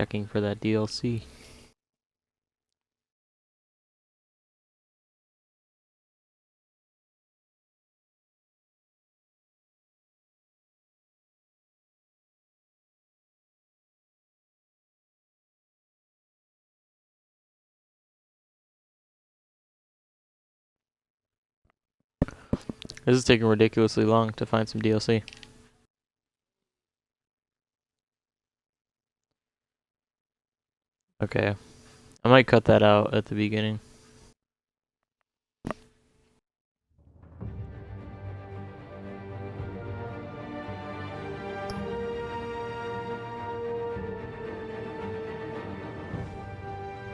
Checking for that DLC. This is taking ridiculously long to find some DLC. Okay. I might cut that out at the beginning.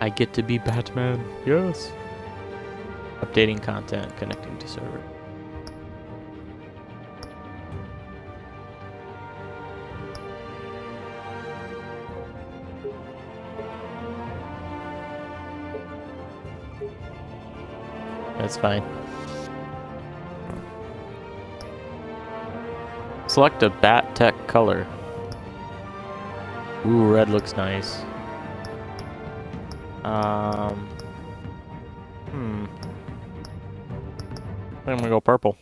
I get to be Batman. Yes. Updating content, connecting to server. That's fine. Select a bat tech color. Ooh, red looks nice. I'm gonna go purple.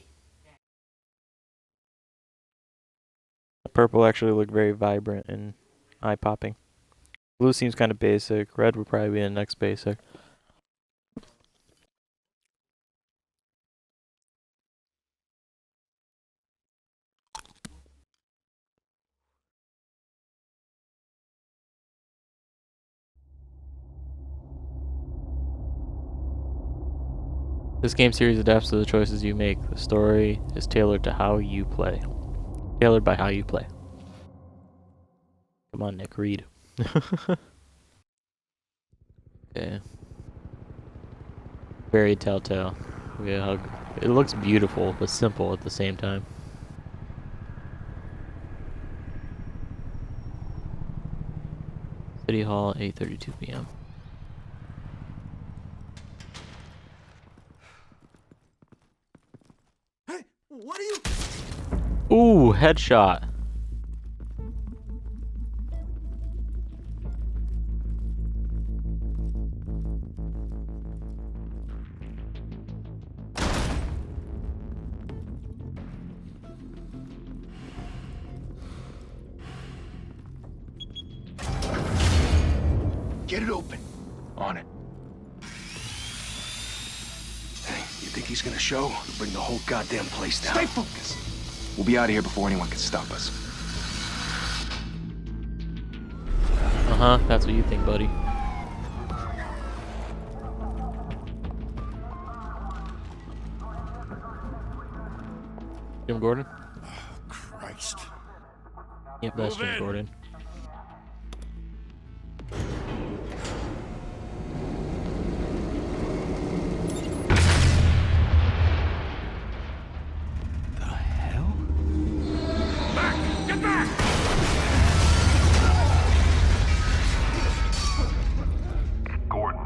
Purple actually looked very vibrant and eye-popping. Blue seems kind of basic. Red would probably be the next basic. This game series adapts to the choices you make. The story is tailored to how you play. Tailored by how you play. Come on, Nick, read. Okay. Very Telltale. Yeah, it looks beautiful, but simple at the same time. City Hall, 8:32 p.m. Hey, what are you? Ooh, headshot. Get it open. On it. Hey, you think he's gonna show? Bring the whole goddamn place down. Stay focused. We'll be out of here before anyone can stop us. Uh-huh, that's what you think, buddy. Jim Gordon? Oh, Christ. Yep, that's Jim Gordon. The hell? Back! Get back! Gordon.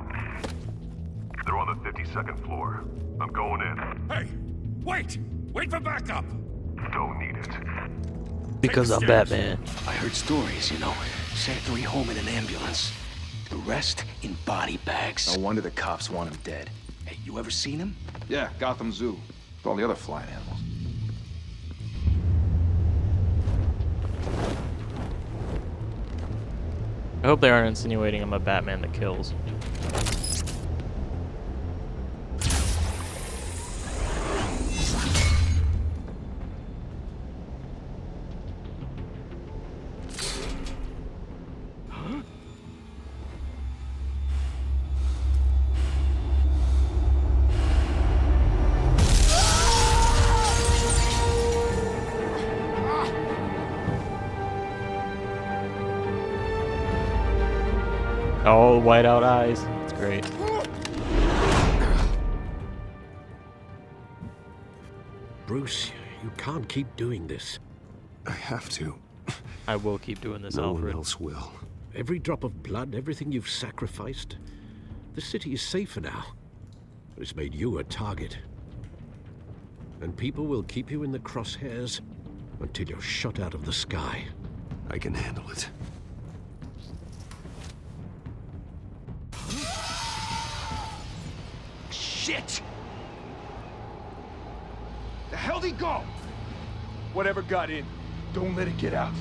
They're on the 52nd floor. I'm going in. Hey! Wait! Wait for backup! Don't need it. Because I'm Batman. I heard stories, you know. Sent 3 home in an ambulance. The rest in body bags. No wonder the cops want him dead. Hey, you ever seen him? Yeah, Gotham Zoo. With all the other flying animals. I hope they aren't insinuating I'm a Batman that kills. Oh, white-out eyes. That's great. Bruce, you can't keep doing this. I have to. I will keep doing this, No one Alfred. else will. Every drop of blood, everything you've sacrificed. The city is safer now. It's made you a target. And people will keep you in the crosshairs until you're shot out of the sky. I can handle it. shit! The hell'd he go? Whatever got in, don't let it get out.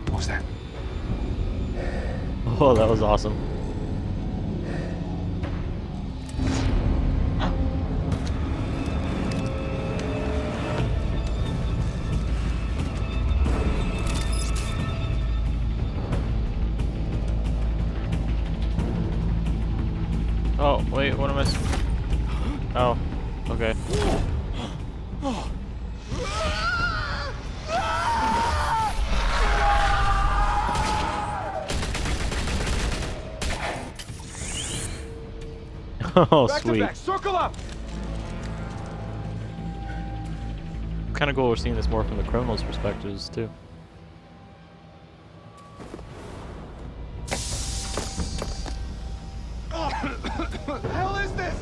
What was that? Oh, that was awesome. Oh, wait, what am I? Oh, okay. Oh, Back to sweet. back, circle up! Kind of cool we're seeing this more from the criminals' perspectives, too. What the hell is this?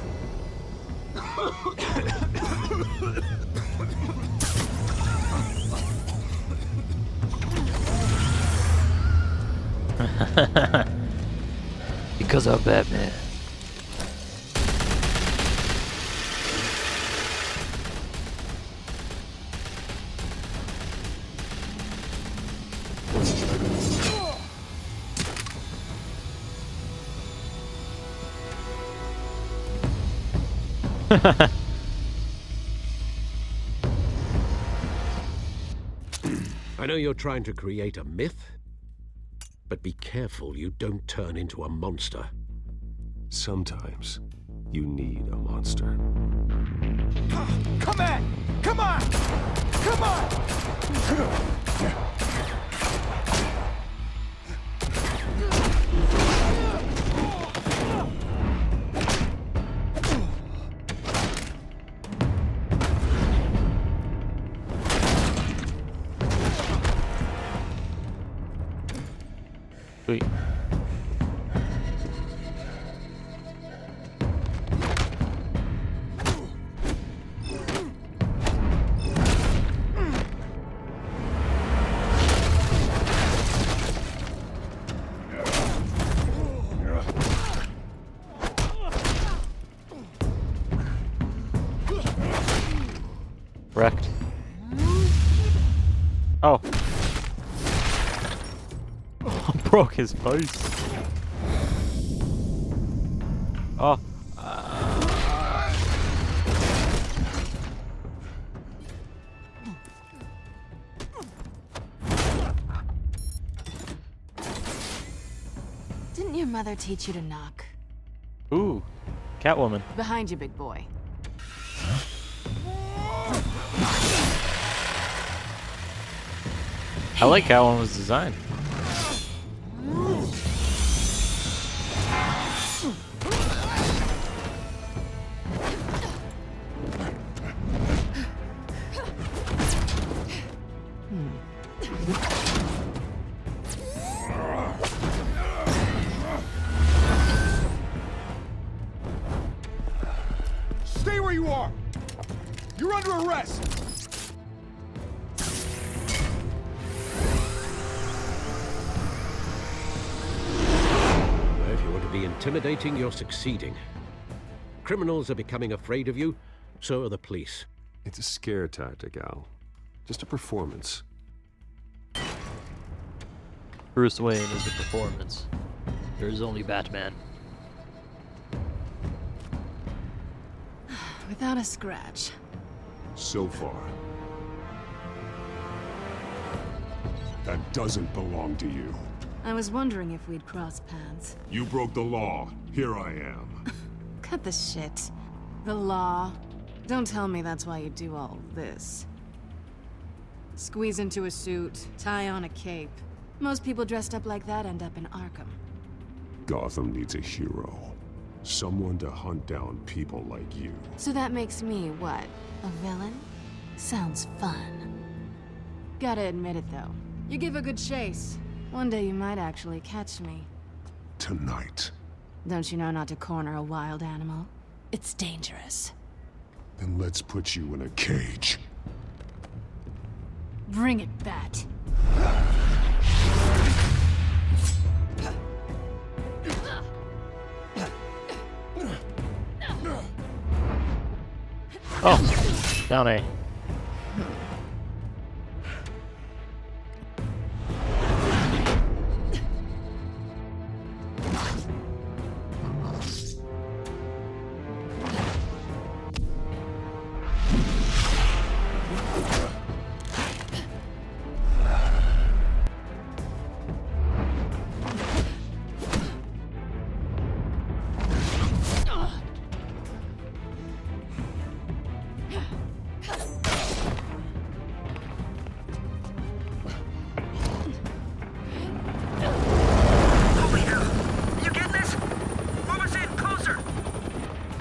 Because I'm Batman. I know you're trying to create a myth, but be careful you don't turn into a monster. Sometimes you need a monster. Come on! Come on! Come on! Sweet. Wrecked. Oh. Broke his face. Oh. Didn't your mother teach you to knock? Ooh. Catwoman. Behind you, big boy. I like Catwoman's design. Stay where you are! You're under arrest! If you want to be intimidating, you're succeeding. Criminals are becoming afraid of you, so are the police. It's a scare tactic, Al. Just a performance. Bruce Wayne is a performance. There is only Batman. Without a scratch. So far. That doesn't belong to you. I was wondering if we'd cross paths. You broke the law. Here I am. Cut the shit. The law. Don't tell me that's why you do all this. Squeeze into a suit, tie on a cape. Most people dressed up like that end up in Arkham. Gotham needs a hero. Someone to hunt down people like you. So that makes me, what, a villain? Sounds fun. Gotta admit it, though. You give a good chase. One day you might actually catch me. tonight. Don't you know not to corner a wild animal? It's dangerous. Then let's put you in a cage. Bring it, Bat. Oh, down A.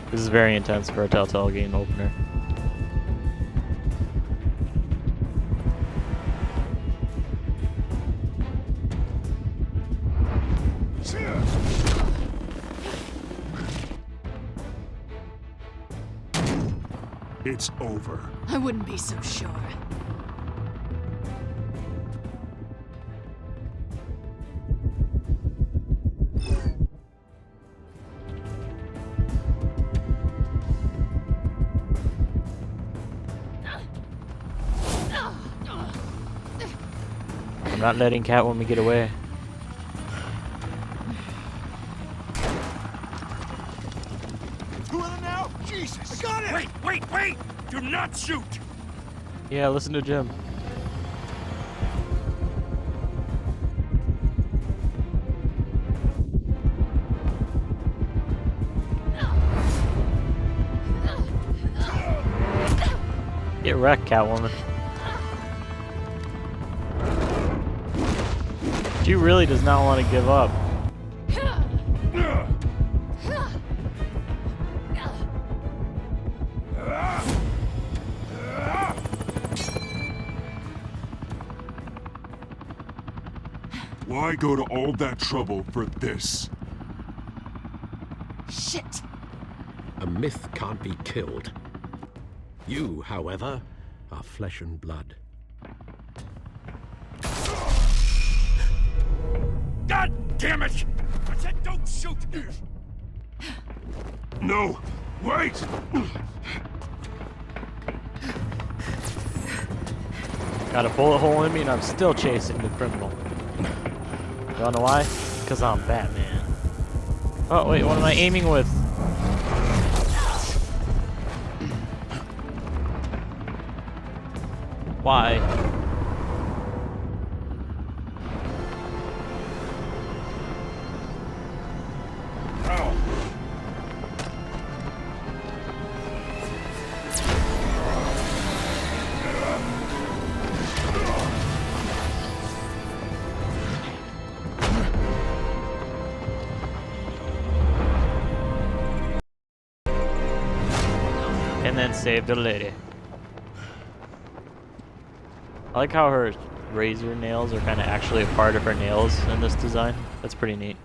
This is very intense for a Telltale game opener. It's over. I wouldn't be so sure. I'm not letting Catwoman get away. Two of them now? Jesus! I got it! Wait! Do not shoot! Yeah, listen to Jim. Get wrecked, Catwoman. She really does not want to give up. Why go to all that trouble for this? Shit! A myth can't be killed. You, however, are flesh and blood. God damn it! I said don't shoot! No! Wait! Got a bullet hole in me and I'm still chasing the criminal. You wanna know why? Because I'm Batman. Oh wait, what am I aiming with? Why? And then save the lady. I like how her razor nails are kind of actually a part of her nails in this design. That's pretty neat.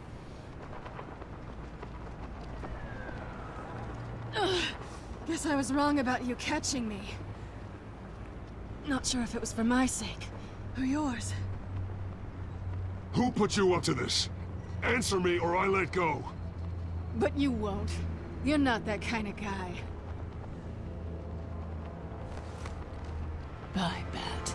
Guess I was wrong about you catching me. Not sure if it was for my sake or yours. Who put you up to this? Answer me or I let go. But you won't. You're not that kind of guy. Bye, Bat.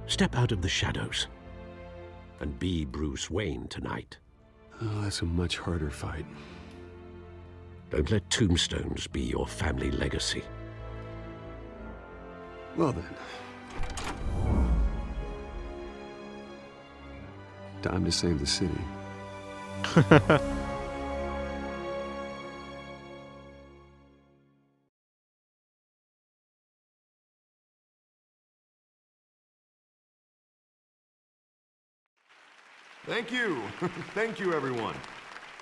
Step out of the shadows and be Bruce Wayne tonight. Oh, that's a much harder fight. Don't let tombstones be your family legacy. Well then. Time to save the city. Thank you. Thank you, everyone.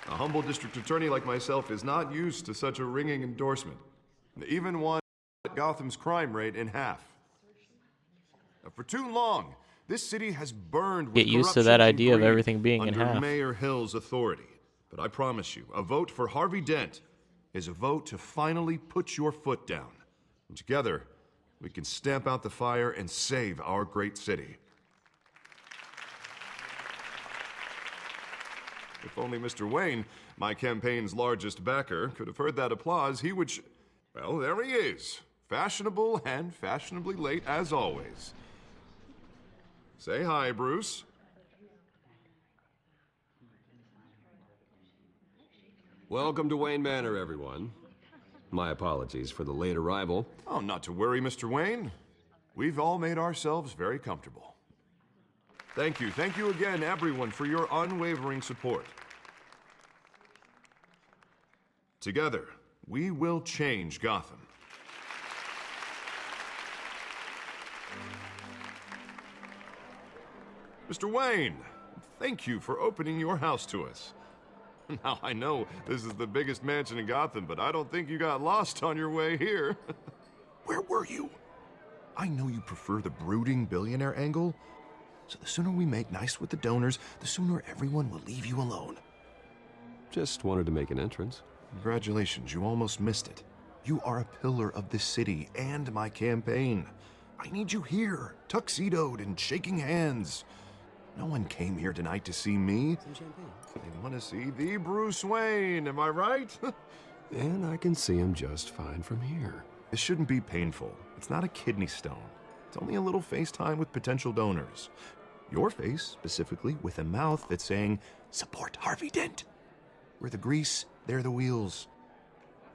A humble district attorney like myself is not used to such a ringing endorsement. Even one cut Gotham's crime rate in half. For too long, this city has burned with Get used to corruption that and idea of greed everything being in under half. Mayor Hill's authority. But I promise you, a vote for Harvey Dent is a vote to finally put your foot down. And together, we can stamp out the fire and save our great city. If only Mr. Wayne, my campaign's largest backer, could have heard that applause, he would well, there he is. Fashionable and fashionably late as always. Say hi, Bruce. Welcome to Wayne Manor, everyone. My apologies for the late arrival. Oh, not to worry, Mr. Wayne. We've all made ourselves very comfortable. Thank you again, everyone, for your unwavering support. Together, we will change Gotham. Mr. Wayne, thank you for opening your house to us. Now, I know this is the biggest mansion in Gotham, but I don't think you got lost on your way here. Where were you? I know you prefer the brooding billionaire angle, so the sooner we make nice with the donors, the sooner everyone will leave you alone. Just wanted to make an entrance. Congratulations, you almost missed it. You are a pillar of this city and my campaign. I need you here, tuxedoed and shaking hands. No one came here tonight to see me. Some champagne. They want to see the Bruce Wayne, am I right? And I can see him just fine from here. This shouldn't be painful. It's not a kidney stone. It's only a little FaceTime with potential donors. Your face, specifically, with a mouth that's saying, support Harvey Dent. We're the grease, they're the wheels.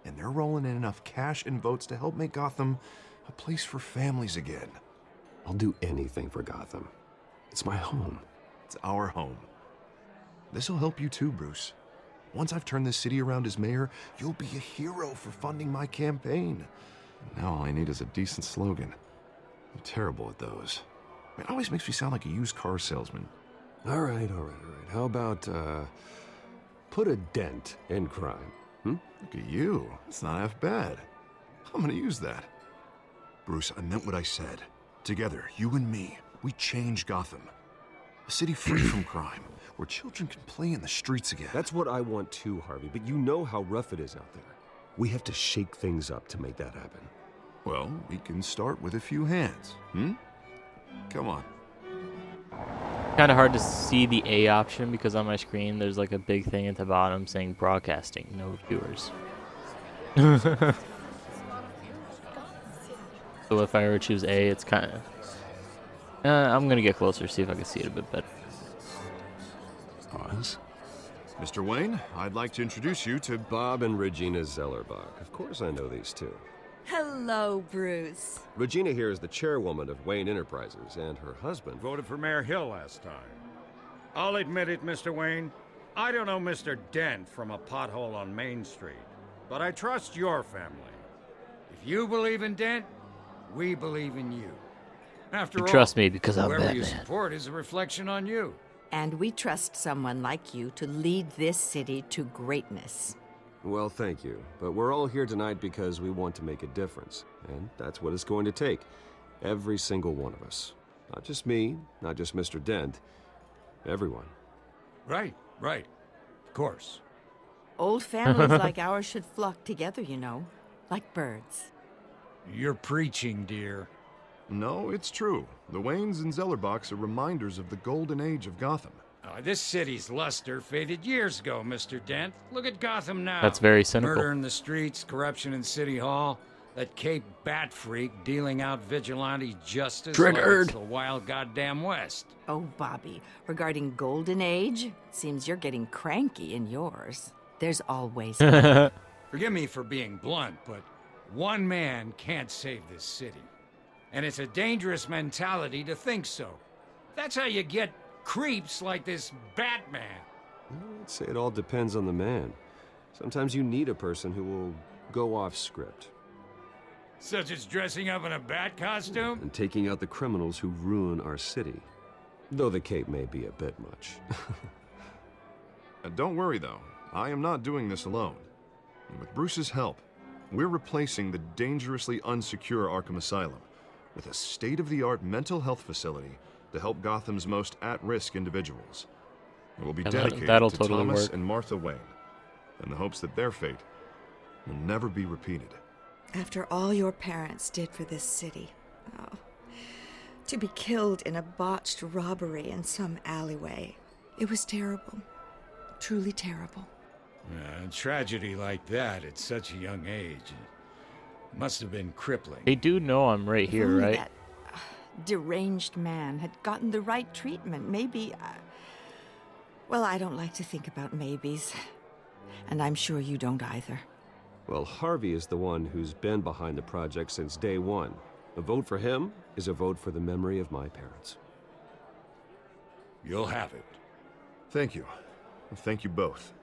And they're rolling in enough cash and votes to help make Gotham a place for families again. I'll do anything for Gotham. It's my home. It's our home. This'll help you too, Bruce. Once I've turned this city around as mayor, you'll be a hero for funding my campaign. Now all I need is a decent slogan. I'm terrible at those. It always makes me sound like a used car salesman. All right. How about, put a dent in crime? Look at you. It's not half bad. I'm gonna use that. Bruce, I meant what I said. Together, you and me, we change Gotham. A city free from crime, where children can play in the streets again. That's what I want too, Harvey, but you know how rough it is out there. We have to shake things up to make that happen. Well, we can start with a few hands, Come on. Kind of hard to see the A option because on my screen there's like a big thing at the bottom saying broadcasting, no viewers. So if I were to choose A, it's kind of... I'm going to get closer, see if I can see it a bit better. Pause. Mr. Wayne, I'd like to introduce you to Bob and Regina Zellerbach. Of course I know these two. Hello, Bruce. Regina here is the chairwoman of Wayne Enterprises, and her husband... Voted for Mayor Hill last time. I'll admit it, Mr. Wayne. I don't know Mr. Dent from a pothole on Main Street, but I trust your family. If you believe in Dent, we believe in you. After You all, trust me because I'm whoever you Batman. support is a reflection on you. And we trust someone like you to lead this city to greatness. Well, thank you. But we're all here tonight because we want to make a difference. And that's what it's going to take. Every single one of us. Not just me, not just Mr. Dent. Everyone. Right. Of course. Old families like ours should flock together, you know, like birds. You're preaching, dear. No, it's true. The Waynes and Zellerbachs are reminders of the golden age of Gotham. This city's luster faded years ago, Mr. Dent. Look at Gotham now. That's very cynical. Murder in the streets, corruption in City Hall, that Cape Bat freak dealing out vigilante justice Triggered. like it's the wild goddamn West. Oh, Bobby, regarding Golden Age, seems you're getting cranky in yours. There's always... Forgive me for being blunt, but one man can't save this city. And it's a dangerous mentality to think so. That's how you get creeps like this Batman. I'd say it all depends on the man. Sometimes you need a person who will go off script. Such as dressing up in a bat costume? And taking out the criminals who ruin our city. Though the cape may be a bit much. Don't worry, though. I am not doing this alone. And with Bruce's help, we're replacing the dangerously unsecure Arkham Asylum with a state-of-the-art mental health facility to help Gotham's most at-risk individuals. It will be dedicated that'll to totally Thomas work. and Martha Wayne, in the hopes that their fate will never be repeated. After all your parents did for this city, oh, to be killed in a botched robbery in some alleyway, it was terrible. Truly terrible. A tragedy like that at such a young age must have been crippling. They do know I'm right If here, only right? that deranged man had gotten the right treatment, maybe. Well, I don't like to think about maybes. And I'm sure you don't either. Well, Harvey is the one who's been behind the project since day one. A vote for him is a vote for the memory of my parents. You'll have it. Thank you. Thank you both.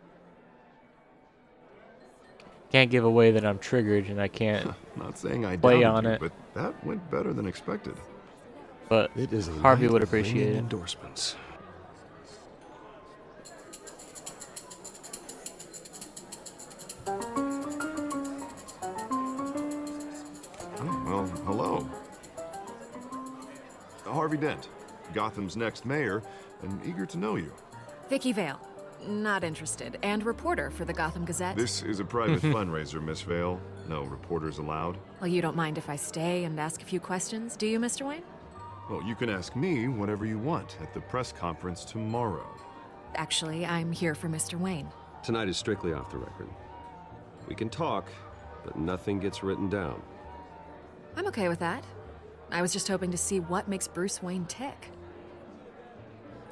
Can't give away that I'm triggered and I can't Not saying I play doubted on you, it. but that went better than expected. But It is a Harvey night would of appreciate ringing it. endorsements. Oh, well, hello. Harvey Dent, Gotham's next mayor, and eager to know you. Vicky Vale. Not interested. And reporter for the Gotham Gazette. This is a private fundraiser, Miss Vale. No reporters allowed. Well, you don't mind if I stay and ask a few questions, do you, Mr. Wayne? Well, you can ask me whatever you want at the press conference tomorrow. Actually, I'm here for Mr. Wayne. Tonight is strictly off the record. We can talk, but nothing gets written down. I'm okay with that. I was just hoping to see what makes Bruce Wayne tick.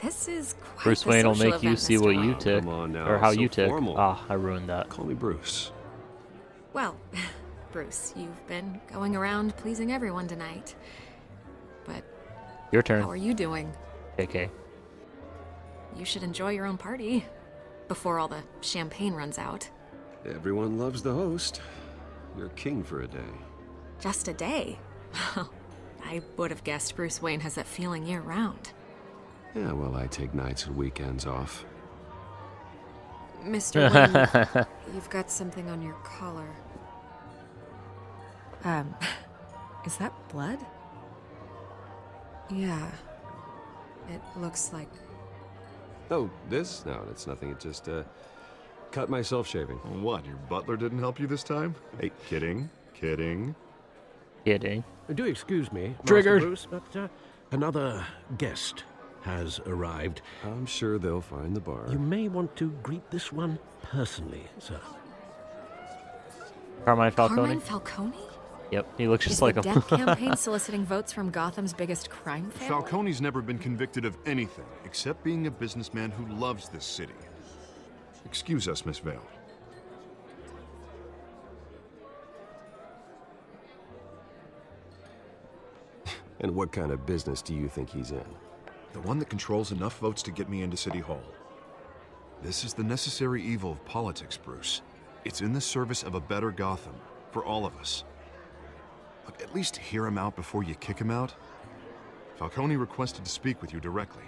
This is quite Bruce the Wayne will social make you event, see Mr. what Wayne. you tick. come on now, Or how so you tick. formal. Ah, I ruined that. Call me Bruce. Well, Bruce, you've been going around pleasing everyone tonight. But Your turn. how are you doing? JK. You should enjoy your own party before all the champagne runs out. Everyone loves the host. You're king for a day. Just a day? I would have guessed Bruce Wayne has that feeling year-round. Yeah, well, I take nights and weekends off. Mr. Wayne, you've got something on your collar. Is that blood? Yeah. It looks like... Oh, this? No, that's nothing. It just, cut myself shaving. What, your butler didn't help you this time? Hey, kidding. Kidding. Do excuse me, Triggered. Master Bruce, but another guest has arrived. I'm sure they'll find the bar. You may want to greet this one personally, sir. Carmine Falcone? Carmine Falcone? Yep, he looks Is just the like him. Dent campaign soliciting votes from Gotham's biggest crime family? Falcone's never been convicted of anything except being a businessman who loves this city. Excuse us, Miss Vale. And what kind of business do you think he's in? The one that controls enough votes to get me into City Hall. This is the necessary evil of politics, Bruce. It's in the service of a better Gotham, for all of us. Look, at least hear him out before you kick him out. Falcone requested to speak with you directly.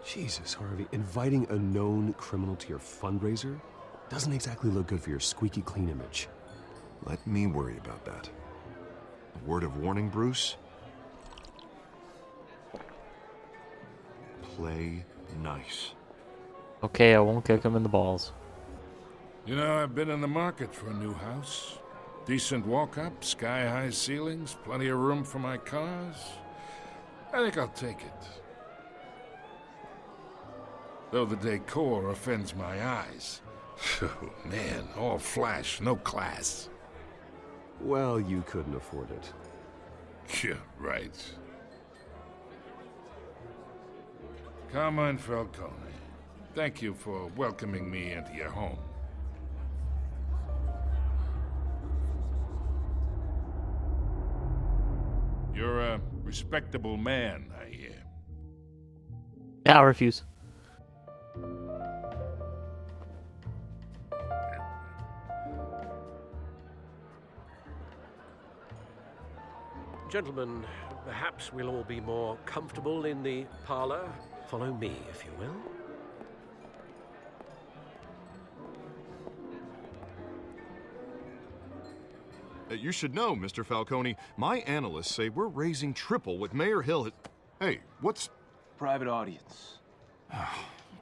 Jesus, Harvey, inviting a known criminal to your fundraiser doesn't exactly look good for your squeaky clean image. Let me worry about that. A word of warning, Bruce? Play nice. Okay, I won't kick him in the balls. You know, I've been in the market for a new house. Decent walk-up, sky-high ceilings, plenty of room for my cars. I think I'll take it. Though the decor offends my eyes. Oh, man, all flash, no class. Well, you couldn't afford it. Yeah, right. Carmine Falcone, thank you for welcoming me into your home. You're a respectable man, I hear. Yeah, I refuse. Gentlemen, perhaps we'll all be more comfortable in the parlor. Follow me, if you will. You should know, Mr. Falcone, my analysts say we're raising triple what Mayor Hill has... Hey, what's... Private audience.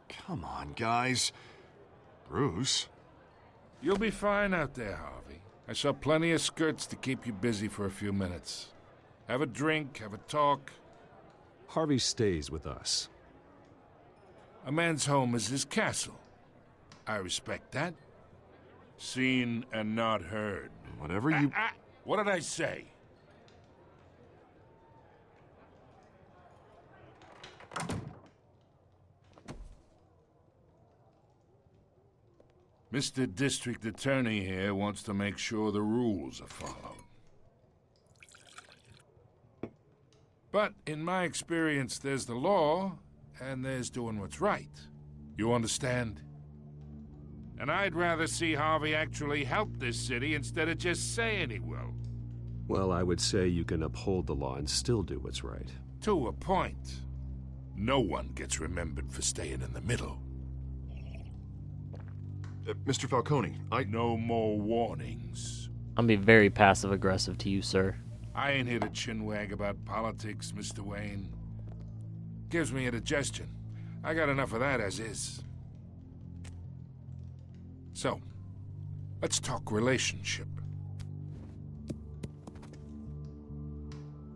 Come on, guys. Bruce? You'll be fine out there, Harvey. I saw plenty of skirts to keep you busy for a few minutes. Have a drink, have a talk. Harvey stays with us. A man's home is his castle. I respect that. Seen and not heard. Whatever you... What did I say? Mr. District Attorney here wants to make sure the rules are followed. But in my experience, there's the law, and there's doing what's right. You understand? And I'd rather see Harvey actually help this city instead of just saying he will. Well, I would say you can uphold the law and still do what's right. To a point. No one gets remembered for staying in the middle. Mr. Falcone, No more warnings. I'm being very passive-aggressive to you, sir. I ain't here to chinwag about politics, Mr. Wayne. Gives me indigestion. I got enough of that as is. So, let's talk relationship.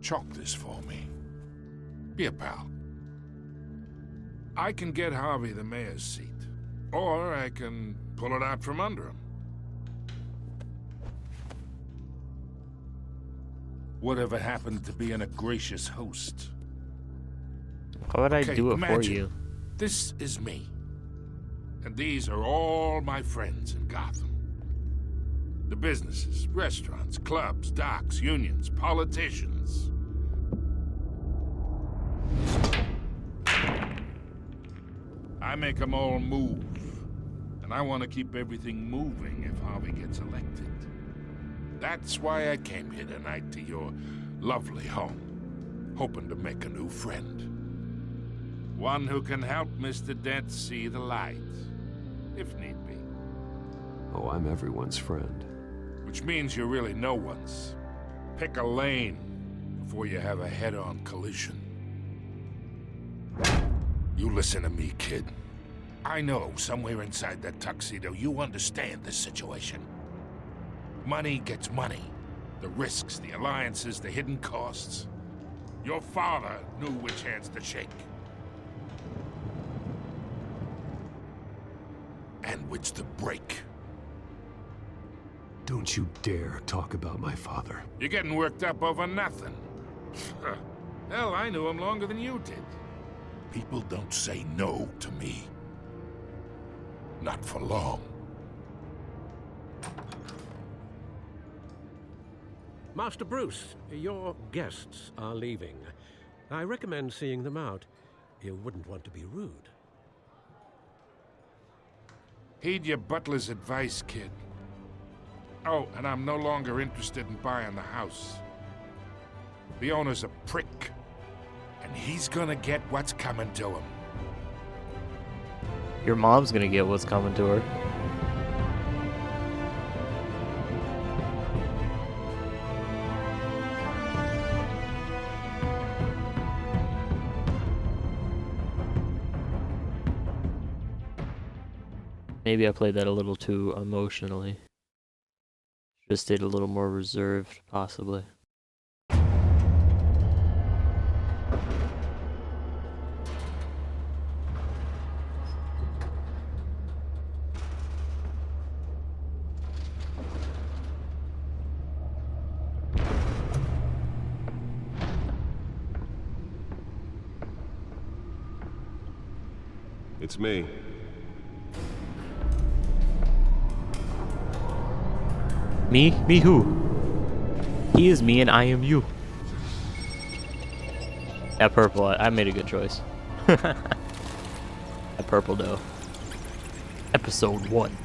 Chalk this for me. Be a pal. I can get Harvey the mayor's seat, or I can pull it out from under him. Whatever happened to being a gracious host? Why would I do it for imagine, you? This is me. And these are all my friends in Gotham. The businesses, restaurants, clubs, docks, unions, politicians. I make them all move. And I want to keep everything moving if Harvey gets elected. That's why I came here tonight to your lovely home, hoping to make a new friend. One who can help Mr. Dent see the light, if need be. Oh, I'm everyone's friend. Which means you're really no one's. Pick a lane before you have a head-on collision. You listen to me, kid. I know somewhere inside that tuxedo you understand this situation. Money gets money. The risks, the alliances, the hidden costs. Your father knew which hands to shake. And which to break. Don't you dare talk about my father. You're getting worked up over nothing. Hell, I knew him longer than you did. People don't say no to me. Not for long. Master Bruce, your guests are leaving. I recommend seeing them out. You wouldn't want to be rude. Heed your butler's advice, kid. Oh, and I'm no longer interested in buying the house. The owner's a prick, and he's gonna get what's coming to him. Your mom's gonna get what's coming to her. Maybe I played that a little too emotionally. Should have stayed a little more reserved, possibly. It's me. Me? Me who? He is me and I am you. That purple, I made a good choice. That purple though. Episode 1.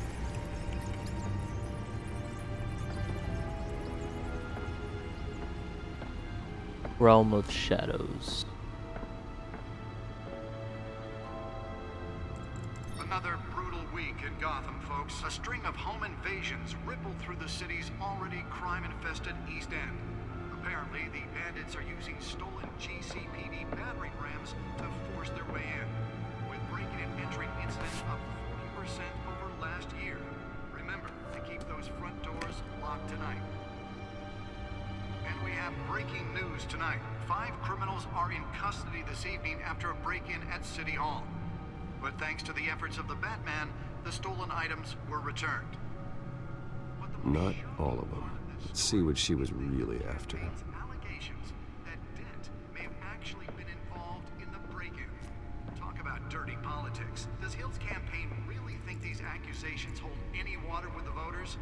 Realm of Shadows. Gotham, folks. A string of home invasions rippled through the city's already crime-infested East End. Apparently, the bandits are using stolen GCPD battering rams to force their way in, with break-in and entry incidents up 40% over last year. Remember to keep those front doors locked tonight. And we have breaking news tonight. 5 criminals are in custody this evening after a break-in at City Hall. But thanks to the efforts of the Batman, the stolen items were returned. Not all of them. Let's see what she was really after. Allegations that Dent may have actually been involved in the break-in. Talk about dirty politics. Does Hill's campaign really think these accusations hold any water with the voters?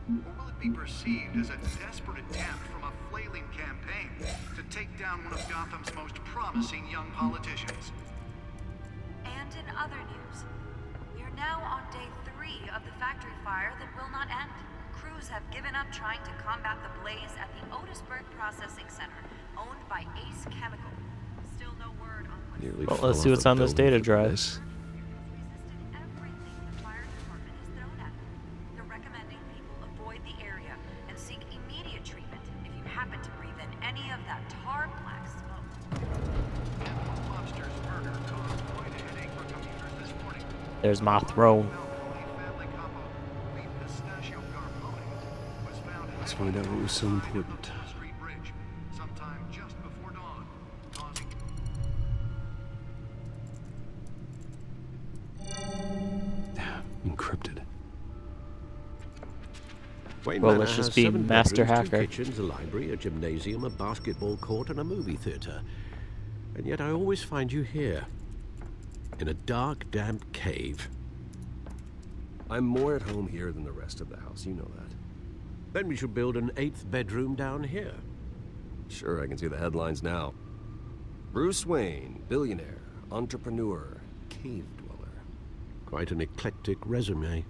Or will it be perceived as a desperate attempt from a flailing campaign to take down one of Gotham's most promising young politicians? And in other news, we are now on day 3 of the factory fire that will not end. Crews have given up trying to combat the blaze at the Otisburg Processing Center, owned by Ace Chemical. Still no word on what... Well, let's see what's on this data drive. There's my throne. Let's find out what was so important. Encrypted. Wayne Well, Manor let's just has be 7 master bedrooms, 2 hacker. kitchens, a library, a gymnasium, a basketball court, and a movie theater. And yet I always find you here, in a dark, damp cave. I'm more at home here than the rest of the house, you know that. Then we should build an 8th bedroom down here. Sure, I can see the headlines now. Bruce Wayne, billionaire, entrepreneur, cave dweller. Quite an eclectic resume.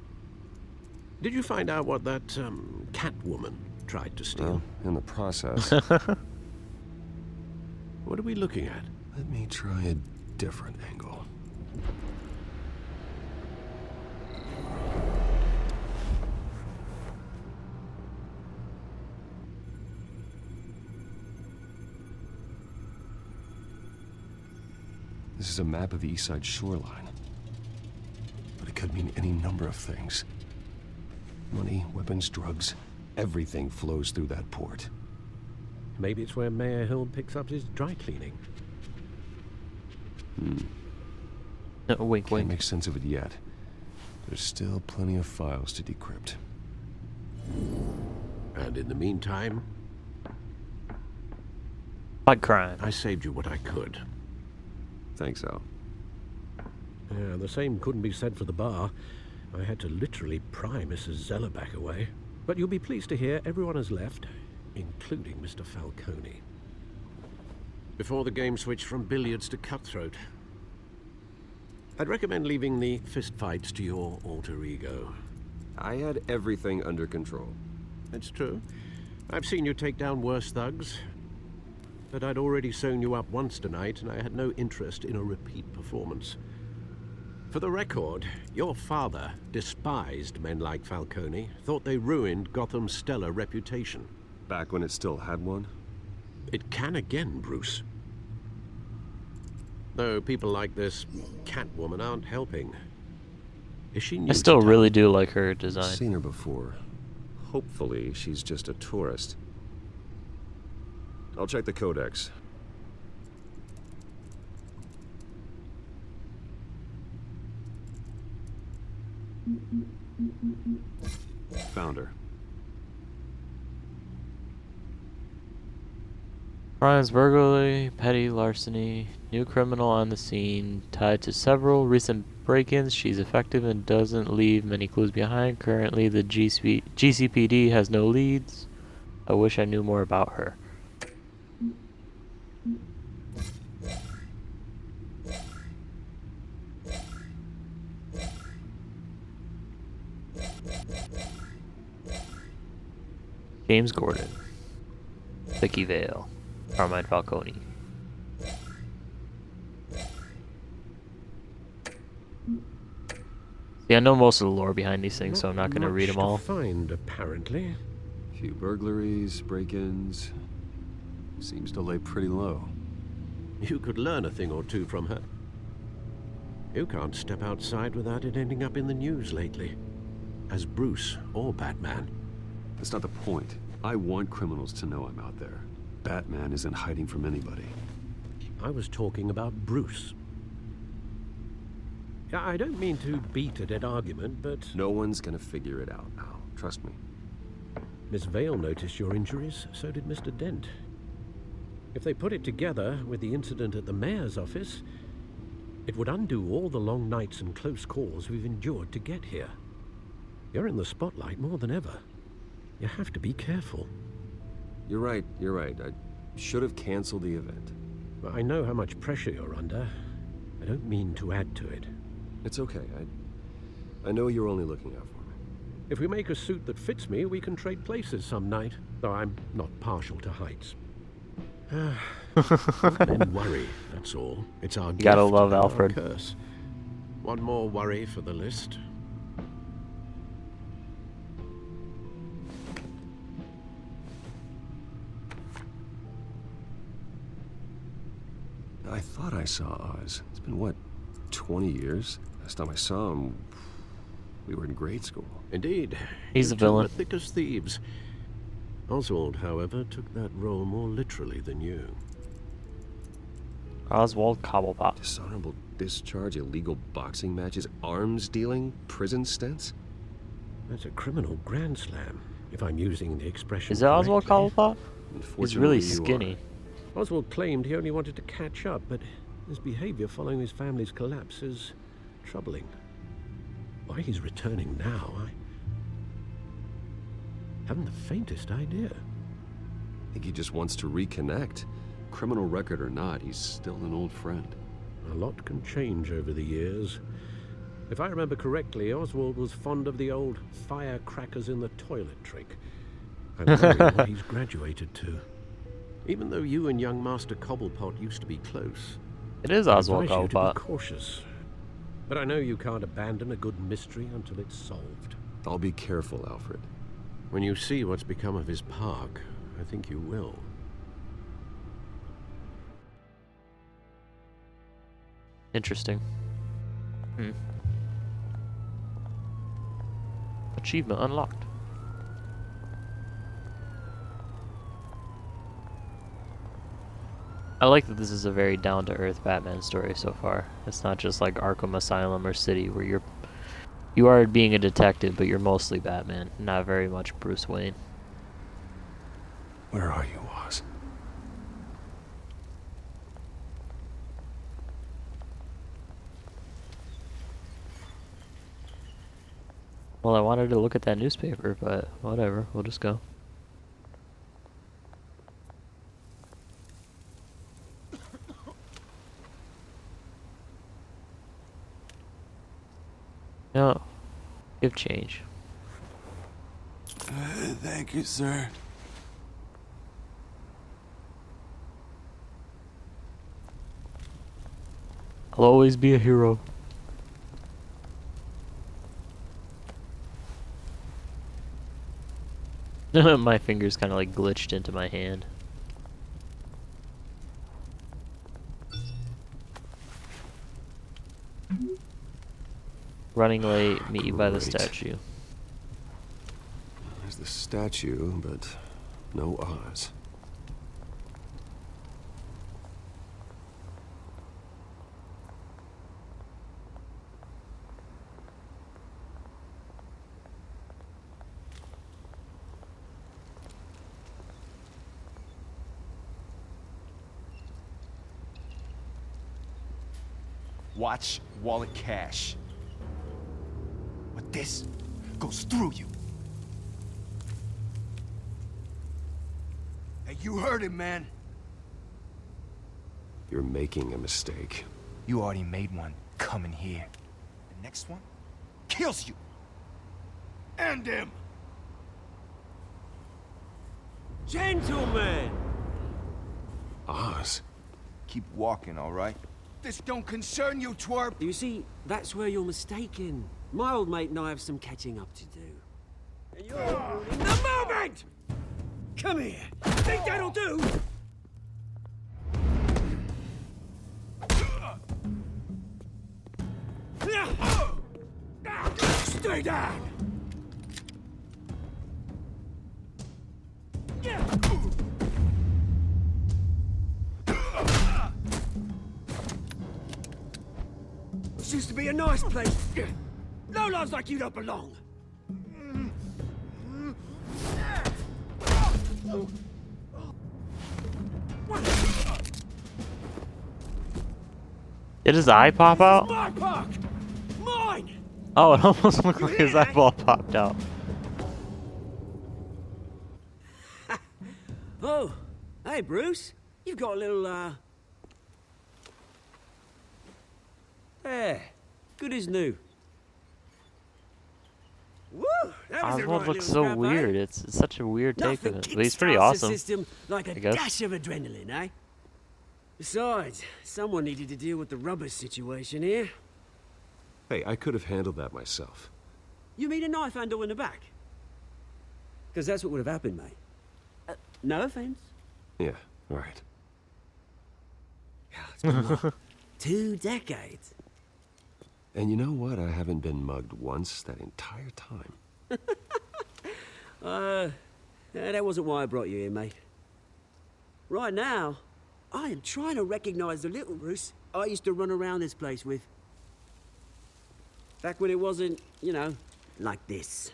Did you find out what that, Catwoman tried to steal? Well, in the process. What are we looking at? Let me try a different angle. This is a map of the East Side shoreline. But it could mean any number of things. Money, weapons, drugs, everything flows through that port. Maybe it's where Mayor Hill picks up his dry cleaning. Wink, Can't wink. make sense of it yet. There's still plenty of files to decrypt. And in the meantime, Fight crime. I saved you what I could. Thanks, Al. Yeah, the same couldn't be said for the bar. I had to literally pry Mrs. Zellerback away. But you'll be pleased to hear everyone has left, including Mr. Falcone. Before the game switched from billiards to cutthroat. I'd recommend leaving the fistfights to your alter ego. I had everything under control. It's true. I've seen you take down worse thugs. But I'd already sewn you up once tonight, and I had no interest in a repeat performance. For the record, your father despised men like Falcone, thought they ruined Gotham's stellar reputation. Back when it still had one? It can again, Bruce. Though people like this Catwoman aren't helping. Is she new I still to really do like her I've design. seen her before. Hopefully, she's just a tourist. I'll check the codex. Found her. Crimes, burglary, petty larceny, new criminal on the scene, tied to several recent break-ins. She's effective and doesn't leave many clues behind. Currently, the GCPD has no leads. I wish I knew more about her. James Gordon, Vicky Vale, Carmine Falcone. Yeah, I know most of the lore behind these things, so I'm not going to read them all. Much to find, apparently. A few burglaries, break-ins. Seems to lay pretty low. You could learn a thing or two from her. You can't step outside without it ending up in the news lately. As Bruce or Batman. That's not the point. I want criminals to know I'm out there. Batman isn't hiding from anybody. I was talking about Bruce. Yeah, I don't mean to beat a dead argument, but... No one's gonna figure it out, Al. Trust me. Miss Vale noticed your injuries, so did Mr. Dent. If they put it together with the incident at the mayor's office, it would undo all the long nights and close calls we've endured to get here. You're in the spotlight more than ever. You have to be careful. You're right. I should have canceled the event. I know how much pressure you're under. I don't mean to add to it. It's okay. I know you're only looking out for me. If we make a suit that fits me, we can trade places some night. Though I'm not partial to heights. Men worry, that's all. It's our gift. Gotta love and our Alfred. Curse. One more worry for the list. I thought I saw Oz. It's been, what, 20 years? Last time I saw him, we were in grade school. Indeed. He's You a two villain. were thick as thieves. Oswald, however, took that role more literally than you. Oswald Cobblepot. Dishonorable discharge, illegal boxing matches, arms dealing, prison stints? That's a criminal grand slam, if I'm using the expression Is it Oswald correctly. Cobblepot? He's really Unfortunately, you skinny. Oswald claimed he only wanted to catch up, but his behavior following his family's collapse is troubling. Why he's returning now, I haven't the faintest idea. I think he just wants to reconnect. Criminal record or not, he's still an old friend. A lot can change over the years. If I remember correctly, Oswald was fond of the old firecrackers in the toilet trick. I wonder what he's graduated to. Even though you and young Master Cobblepot used to be close. It is I Oswald advise you to Cobblepot. be cautious. But I know you can't abandon a good mystery until it's solved. I'll be careful, Alfred. When you see what's become of his park, I think you will. Interesting. Achievement unlocked. I like that this is a very down-to-earth Batman story so far. It's not just like Arkham Asylum or City where you are being a detective, but you're mostly Batman, not very much Bruce Wayne. Where are you, Oz? Well, I wanted to look at that newspaper, but whatever, we'll just go. No, give change. Thank you, sir. I'll always be a hero. My fingers kind of like glitched into my hand. Running late, meet you by the Great. statue. There's the statue, but no Oz. Watch wallet cash. But this goes through you. Hey, you heard him, man. You're making a mistake. You already made one coming here. The next one kills you. And him. Gentlemen! Oz? Keep walking, all right? This don't concern you, twerp. You see, that's where you're mistaken. My old mate and I have some catching up to do. And you're ruining the moment! Come here. Think that'll do? Stay down! This used to be a nice place. No lives like you don't belong. Did his eye pop out? My park! Mine! Oh, it almost looked like his eyeball popped out. Oh, hey Bruce. You've got a little, There. Good as new. Woo! That was a Oswald right looks little so scrap, weird. eh? It's such a weird take of Nothing him. But he's pretty kickstarts the awesome. system like a I guess. dash of adrenaline, eh? Besides, someone needed to deal with the rubber situation here. Hey, I could have handled that myself. You mean a knife handle in the back? Because that's what would have happened, mate. No offense. Yeah, right. It's been what, 2 decades. And you know what? I haven't been mugged once that entire time. That wasn't why I brought you here, mate. Right now, I am trying to recognize the little Bruce I used to run around this place with. Back when it wasn't, you know, like this.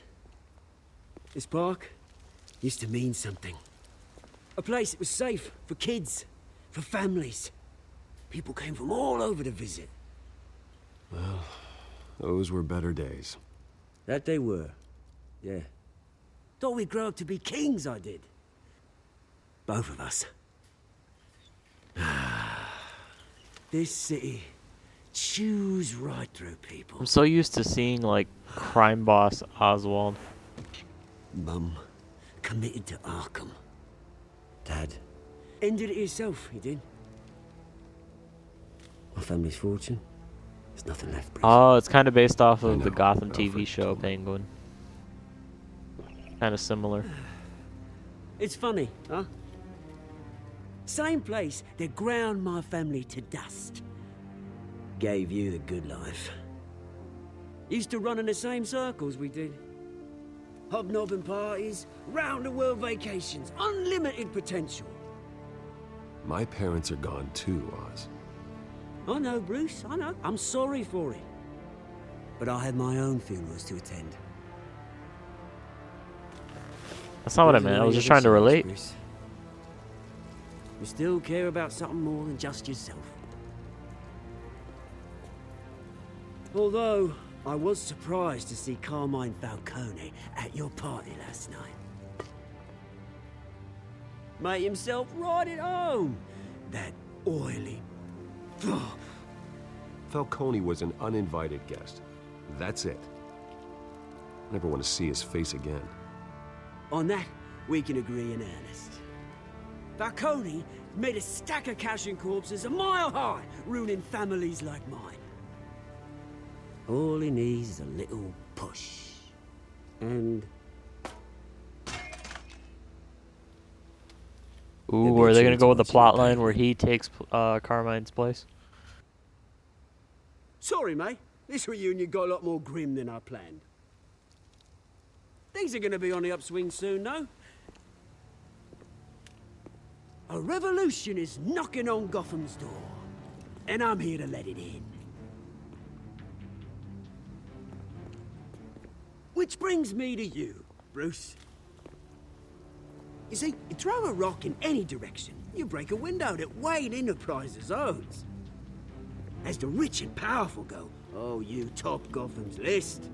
This park used to mean something. A place that was safe for kids, for families. People came from all over to visit. Well, those were better days. That they were. Yeah. Thought we'd grow up to be kings, I did. Both of us. This city chews right through people. I'm so used to seeing like crime boss Oswald. Mum committed to Arkham. Dad ended it himself, he did. My family's fortune. There's nothing left, Bruce. Oh, it's kind of based off of know. the Gotham TV Alfred show Penguin. Kind of similar. It's funny, huh? Same place that ground my family to dust. Gave you the good life. Used to run in the same circles we did. Hobnobbing parties, round-the-world vacations, unlimited potential. My parents are gone too, Oz. I know, Bruce, I know. I'm sorry for it. But I had my own funerals to attend. That's not what I There's meant. I another was just other trying to side, relate. Bruce. You still care about something more than just yourself. Although, I was surprised to see Carmine Falcone at your party last night. Made himself right at home. That oily... Falcone was an uninvited guest. That's it. Never want to see his face again. On that, we can agree in earnest. Falcone made a stack of cash and corpses a mile high, ruining families like mine. All he needs is a little push. And... Ooh, are they gonna go with the plot line where he takes Carmine's place? Sorry, mate. This reunion got a lot more grim than I planned. Things are gonna be on the upswing soon, though. A revolution is knocking on Gotham's door. And I'm here to let it in. Which brings me to you, Bruce. You see, you throw a rock in any direction, you break a window that Wayne Enterprises owns. As the rich and powerful go, oh, you top Gotham's list.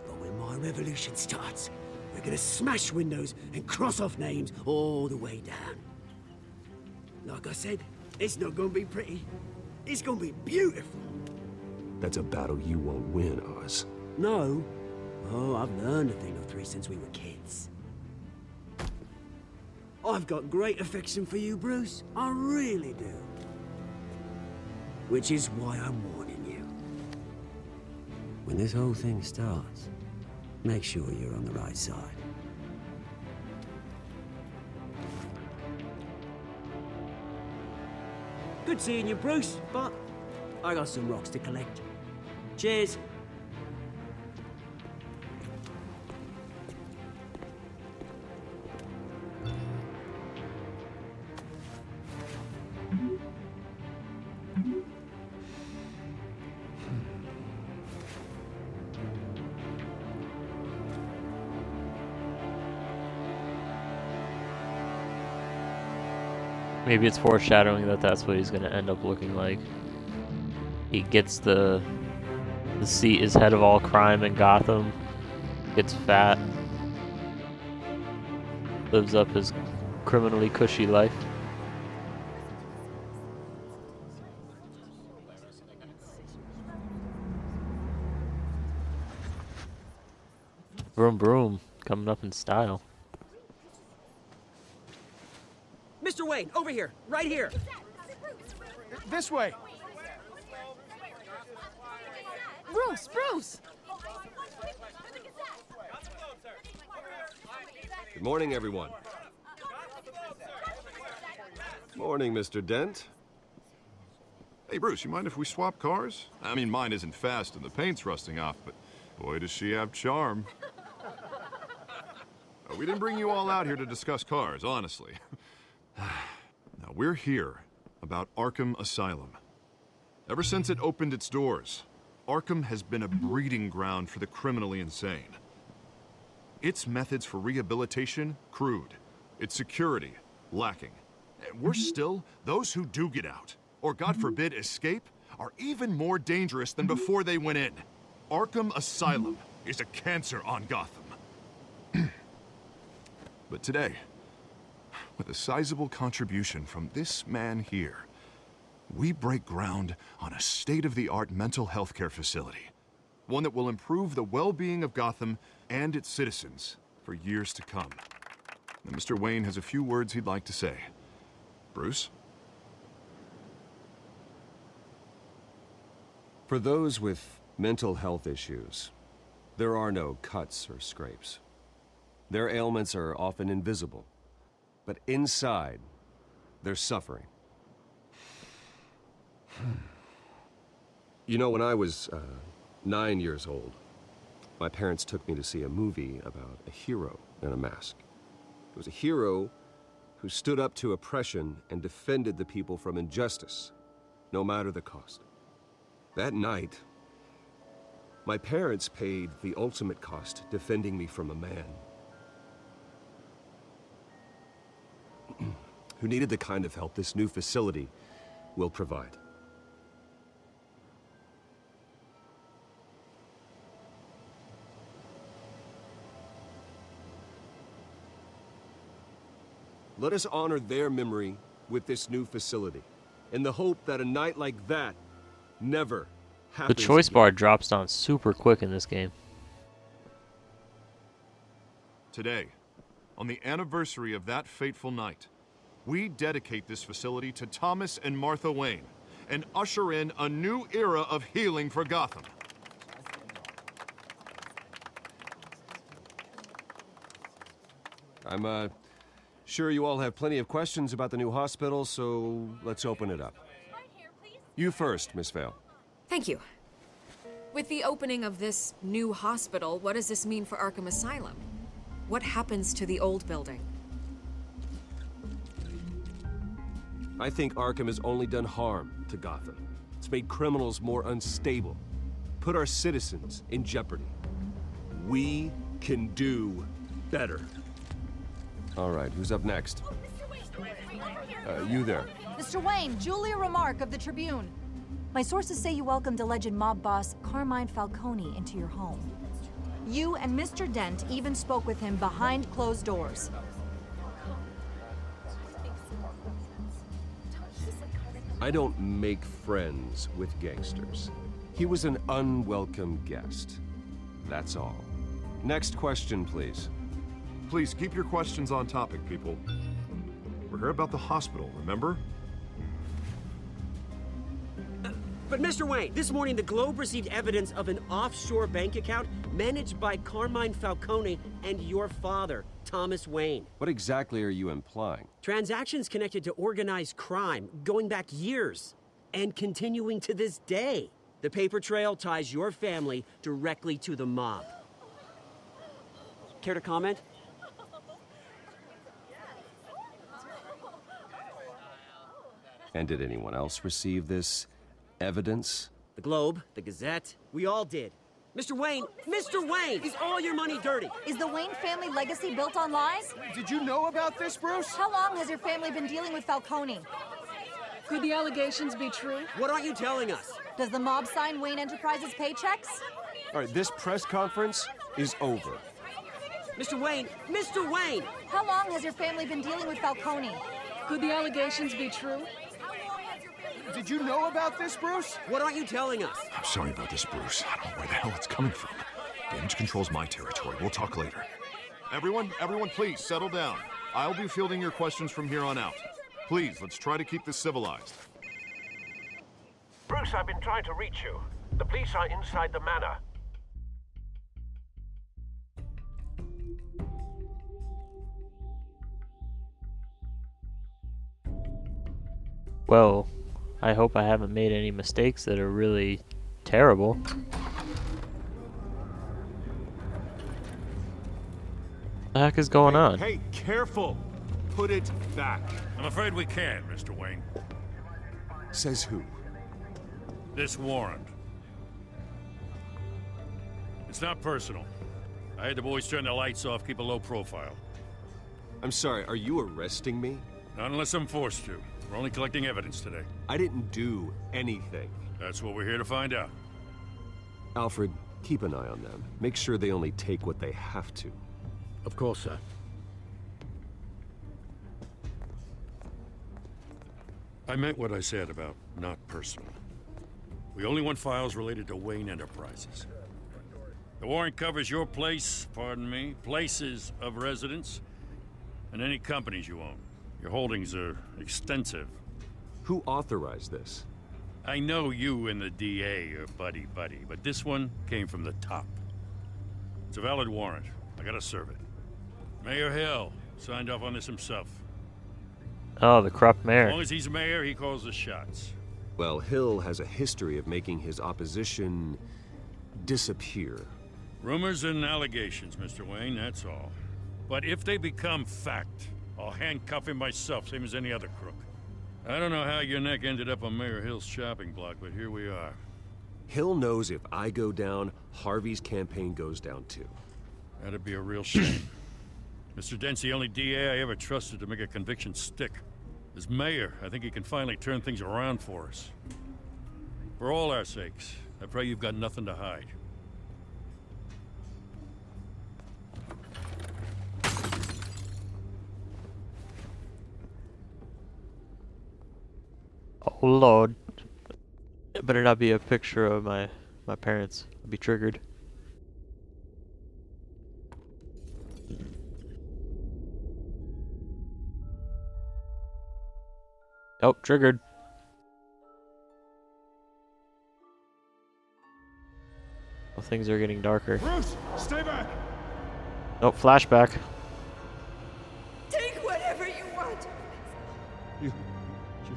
But when my revolution starts, we're gonna smash windows and cross off names all the way down. Like I said, it's not gonna be pretty. It's gonna be beautiful. That's a battle you won't win, Oz. No. Oh, I've learned a thing or three since we were kids. I've got great affection for you, Bruce. I really do. Which is why I'm warning you. when this whole thing starts, make sure you're on the right side. Good seeing you, Bruce, but I got some rocks to collect. Cheers. Maybe it's foreshadowing that that's what he's gonna end up looking like. He gets the seat is head of all crime in Gotham, gets fat, lives up his criminally cushy life. Broom broom, coming up in style. Mr. Wayne, over here, right here. This way. Bruce! Good morning, everyone. Morning, Mr. Dent. Hey, Bruce, you mind if we swap cars? I mean, mine isn't fast and the paint's rusting off, but boy, does she have charm. We didn't bring you all out here to discuss cars, honestly. Now, we're here about Arkham Asylum. Ever since it opened its doors, Arkham has been a breeding ground for the criminally insane. Its methods for rehabilitation, crude. Its security, lacking. And worse still, those who do get out, or God forbid escape, are even more dangerous than before they went in. Arkham Asylum is a cancer on Gotham. But today, with a sizable contribution from this man here, we break ground on a state-of-the-art mental health care facility. One that will improve the well-being of Gotham and its citizens for years to come. And Mr. Wayne has a few words he'd like to say. Bruce? For those with mental health issues, there are no cuts or scrapes. Their ailments are often invisible, but inside, they're suffering. You know, when I was 9 years old, my parents took me to see a movie about a hero in a mask. It was a hero who stood up to oppression and defended the people from injustice, no matter the cost. That night, my parents paid the ultimate cost defending me from a man who needed the kind of help this new facility will provide. Let us honor their memory with this new facility, in the hope that a night like that never The happens choice again. bar drops down super quick in this game. Today, on the anniversary of that fateful night, we dedicate this facility to Thomas and Martha Wayne and usher in a new era of healing for Gotham. I'm sure you all have plenty of questions about the new hospital, so let's open it up. You first, Miss Vale. Thank you. With the opening of this new hospital, what does this mean for Arkham Asylum? What happens to the old building? I think Arkham has only done harm to Gotham. It's made criminals more unstable, put our citizens in jeopardy. We can do better. All right, who's up next? You there. Mr. Wayne, Julia Remark of the Tribune. My sources say you welcomed alleged mob boss Carmine Falcone into your home. You and Mr. Dent even spoke with him behind closed doors. I don't make friends with gangsters. He was an unwelcome guest. That's all. Next question, please. Please keep your questions on topic, people. We're here about the hospital, remember? But Mr. Wayne, this morning the Globe received evidence of an offshore bank account managed by Carmine Falcone and your father, Thomas Wayne. What exactly are you implying? Transactions connected to organized crime going back years and continuing to this day. The paper trail ties your family directly to the mob. Care to comment? And did anyone else receive this evidence? The Globe, the Gazette, we all did. Mr. Wayne, is all your money dirty? Is the Wayne family legacy built on lies? Did you know about this, Bruce? How long has your family been dealing with Falcone? Could the allegations be true? What aren't you telling us? Does the mob sign Wayne Enterprises paychecks? All right, this press conference is over. Mr. Wayne! How long has your family been dealing with Falcone? Could the allegations be true? Did you know about this, Bruce? What aren't you telling us? I'm sorry about this, Bruce. I don't know where the hell it's coming from. Damage control's my territory. We'll talk later. Everyone, please settle down. I'll be fielding your questions from here on out. Please, let's try to keep this civilized. Bruce, I've been trying to reach you. The police are inside the manor. Well, I hope I haven't made any mistakes that are really terrible. What the heck is going on? Hey, careful! Put it back. I'm afraid we can't, Mr. Wayne. Says who? This warrant. It's not personal. I had the boys turn the lights off, keep a low profile. I'm sorry, are you arresting me? Not unless I'm forced to. We're only collecting evidence today. I didn't do anything. That's what we're here to find out. Alfred, keep an eye on them. Make sure they only take what they have to. Of course, sir. I meant what I said about not personal. We only want files related to Wayne Enterprises. The warrant covers your place, pardon me, places of residence, and any companies you own. Your holdings are extensive. Who authorized this? I know you and the DA are buddy-buddy, but this one came from the top. It's a valid warrant. I gotta serve it. Mayor Hill signed off on this himself. Oh, the corrupt mayor. As long as he's mayor, he calls the shots. Well, Hill has a history of making his opposition disappear. Rumors and allegations, Mr. Wayne, that's all. But if they become fact, I'll handcuff him myself, same as any other crook. I don't know how your neck ended up on Mayor Hill's shopping block, but here we are. Hill knows if I go down, Harvey's campaign goes down too. That'd be a real shame. Mr. Dent's the only DA I ever trusted to make a conviction stick. As mayor, I think he can finally turn things around for us. For all our sakes, I pray you've got nothing to hide. Oh Lord. It better not be a picture of my parents. I'll be triggered. Oh, triggered. Well, things are getting darker. Bruce, stay back! Nope, flashback. Take whatever you want. You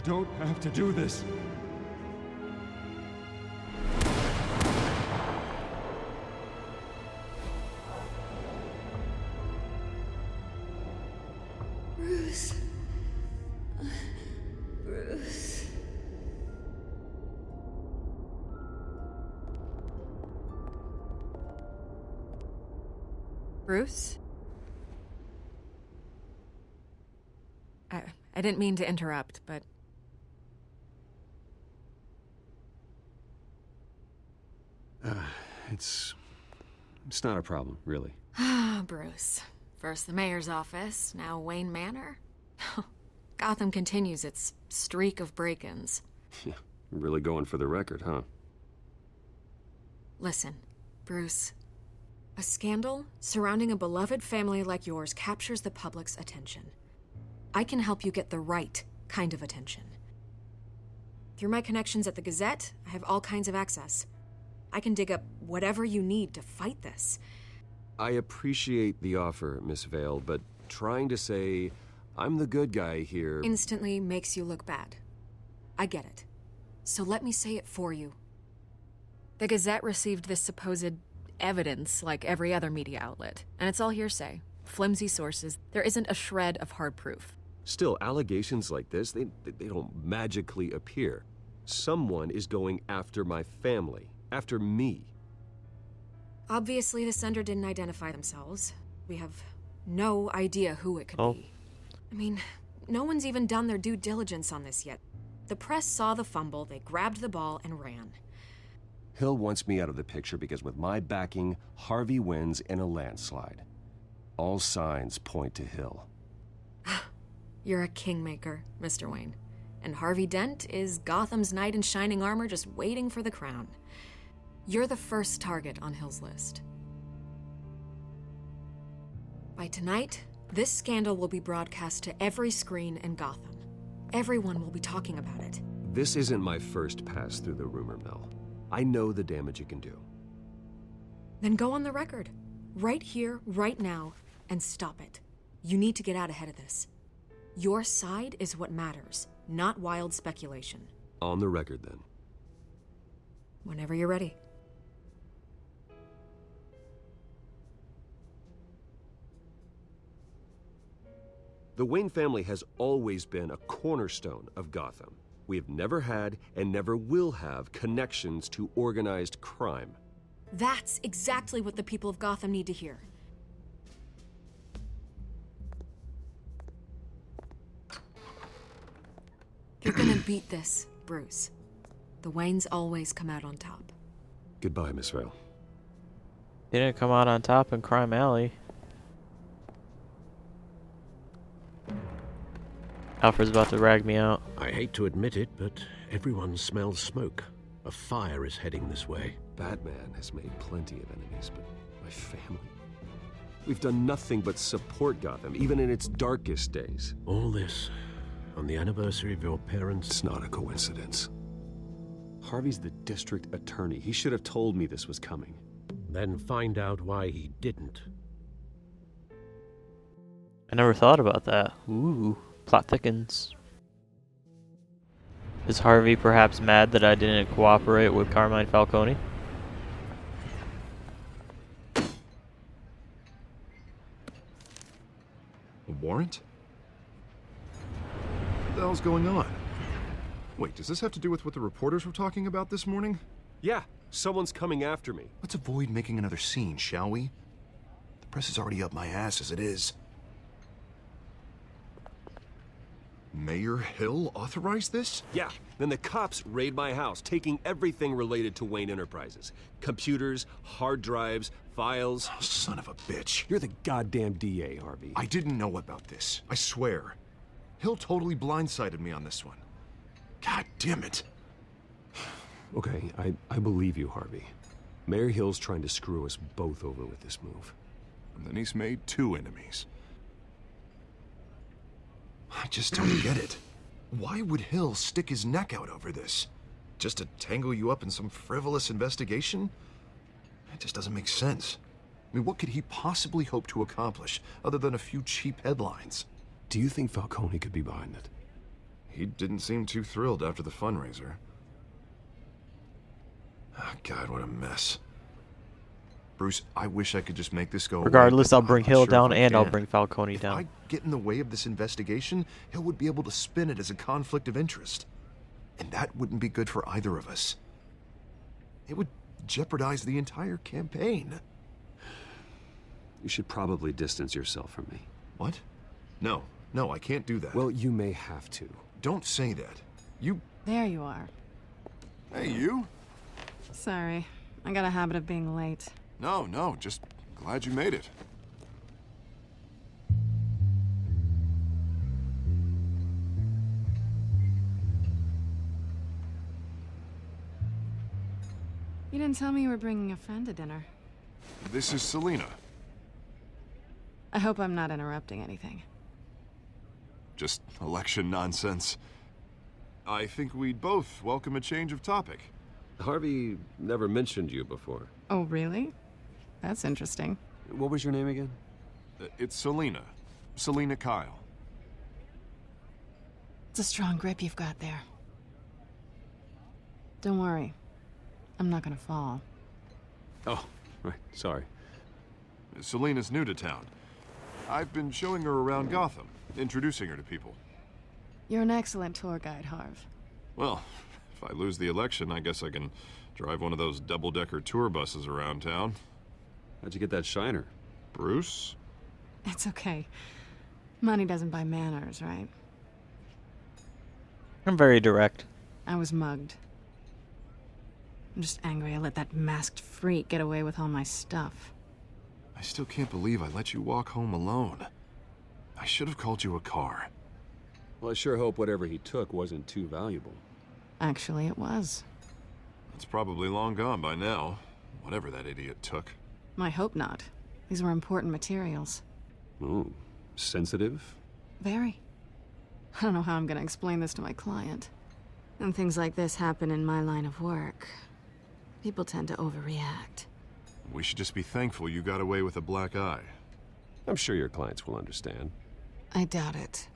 don't have to do this. Bruce. Bruce. Bruce? I didn't mean to interrupt, but... It's not a problem, really. Ah, Bruce. First the mayor's office, now Wayne Manor. Gotham continues its streak of break-ins. Yeah, really going for the record, huh? Listen, Bruce. A scandal surrounding a beloved family like yours captures the public's attention. I can help you get the right kind of attention. Through my connections at the Gazette, I have all kinds of access. I can dig up whatever you need to fight this. I appreciate the offer, Miss Vale, but trying to say I'm the good guy here Instantly makes you look bad. I get it. So let me say it for you. The Gazette received this supposed evidence like every other media outlet, and it's all hearsay. Flimsy sources. There isn't a shred of hard proof. Still, allegations like this, they don't magically appear. Someone is going after my family, after me. Obviously, the sender didn't identify themselves. We have no idea who it could be. I mean, no one's even done their due diligence on this yet. The press saw the fumble, they grabbed the ball and ran. Hill wants me out of the picture because with my backing, Harvey wins in a landslide. All signs point to Hill. You're a kingmaker, Mr. Wayne. And Harvey Dent is Gotham's knight in shining armor just waiting for the crown. You're the first target on Hill's list. By tonight, this scandal will be broadcast to every screen in Gotham. Everyone will be talking about it. This isn't my first pass through the rumor mill. I know the damage it can do. Then go on the record. Right here, right now, and stop it. You need to get out ahead of this. Your side is what matters, not wild speculation. On the record, then. Whenever you're ready. The Wayne family has always been a cornerstone of Gotham. We have never had and never will have connections to organized crime. That's exactly what the people of Gotham need to hear. You're gonna beat this, Bruce. The Waynes always come out on top. Goodbye, Miss Vale. They didn't come out on top in Crime Alley. Alfred's about to rag me out. I hate to admit it, but everyone smells smoke. A fire is heading this way. Batman has made plenty of enemies, but my family? We've done nothing but support Gotham, even in its darkest days. All this on the anniversary of your parents'... It's not a coincidence. Harvey's the district attorney. He should have told me this was coming. Then find out why he didn't. I never thought about that. Ooh, plot thickens. Is Harvey perhaps mad that I didn't cooperate with Carmine Falcone? A warrant? What the hell's going on? Wait, does this have to do with what the reporters were talking about this morning? Yeah, someone's coming after me. Let's avoid making another scene, shall we? The press is already up my ass as it is. Mayor Hill authorized this? Yeah, then the cops raid my house, taking everything related to Wayne Enterprises. Computers, hard drives, files. Oh, son of a bitch. You're the goddamn DA, Harvey. I didn't know about this. I swear. Hill totally blindsided me on this one. God damn it. Okay, I believe you, Harvey. Mayor Hill's trying to screw us both over with this move. And then he's made 2 enemies. I just don't get it. Why would Hill stick his neck out over this? Just to tangle you up in some frivolous investigation? It just doesn't make sense. I mean, what could he possibly hope to accomplish other than a few cheap headlines? Do you think Falcone could be behind it? He didn't seem too thrilled after the fundraiser. Oh, God, what a mess. Bruce, I wish I could just make this go away. Regardless, I'll but bring I'm not Hill sure down if I and I'll can. bring Falcone If down. I get in the way of this investigation, Hill would be able to spin it as a conflict of interest. And that wouldn't be good for either of us. It would jeopardize the entire campaign. You should probably distance yourself from me. What? No, I can't do that. Well, you may have to. Don't say that. You... There you are. Hey, you? Sorry. I got a habit of being late. No, just glad you made it. You didn't tell me you were bringing a friend to dinner. This is Selina. I hope I'm not interrupting anything. Just election nonsense. I think we'd both welcome a change of topic. Harvey never mentioned you before. Oh, really? That's interesting. What was your name again? It's Selina. Selina Kyle. It's a strong grip you've got there. Don't worry. I'm not gonna fall. Oh, right. Sorry. Selina's new to town. I've been showing her around Gotham, introducing her to people. You're an excellent tour guide, Harv. Well, if I lose the election, I guess I can drive one of those double-decker tour buses around town. How'd you get that shiner? Bruce? It's okay. Money doesn't buy manners, right? I'm very direct. I was mugged. I'm just angry I let that masked freak get away with all my stuff. I still can't believe I let you walk home alone. I should have called you a car. Well, I sure hope whatever he took wasn't too valuable. Actually, it was. It's probably long gone by now, whatever that idiot took. I hope not. These were important materials. Ooh, sensitive? Very. I don't know how I'm gonna explain this to my client. When things like this happen in my line of work, people tend to overreact. We should just be thankful you got away with a black eye. I'm sure your clients will understand. I doubt it.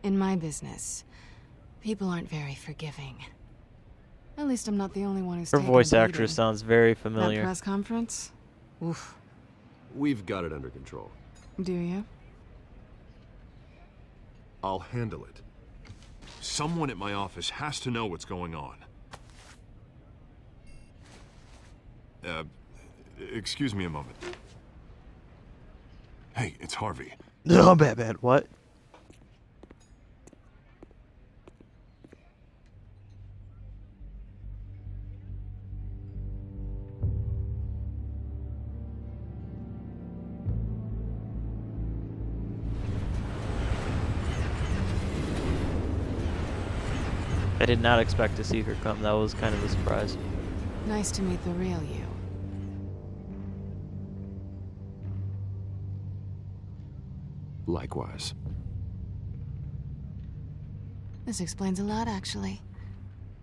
In my business, people aren't very forgiving. At least I'm not the only one who's Her taken voice a actress beating. sounds very That familiar. press conference? Oof. We've got it under control. Do you? I'll handle it. Someone at my office has to know what's going on. Excuse me a moment. Hey, it's Harvey. No, Batman, what? I did not expect to see her come. That was kind of a surprise. Nice to meet the real you. Likewise. This explains a lot, actually.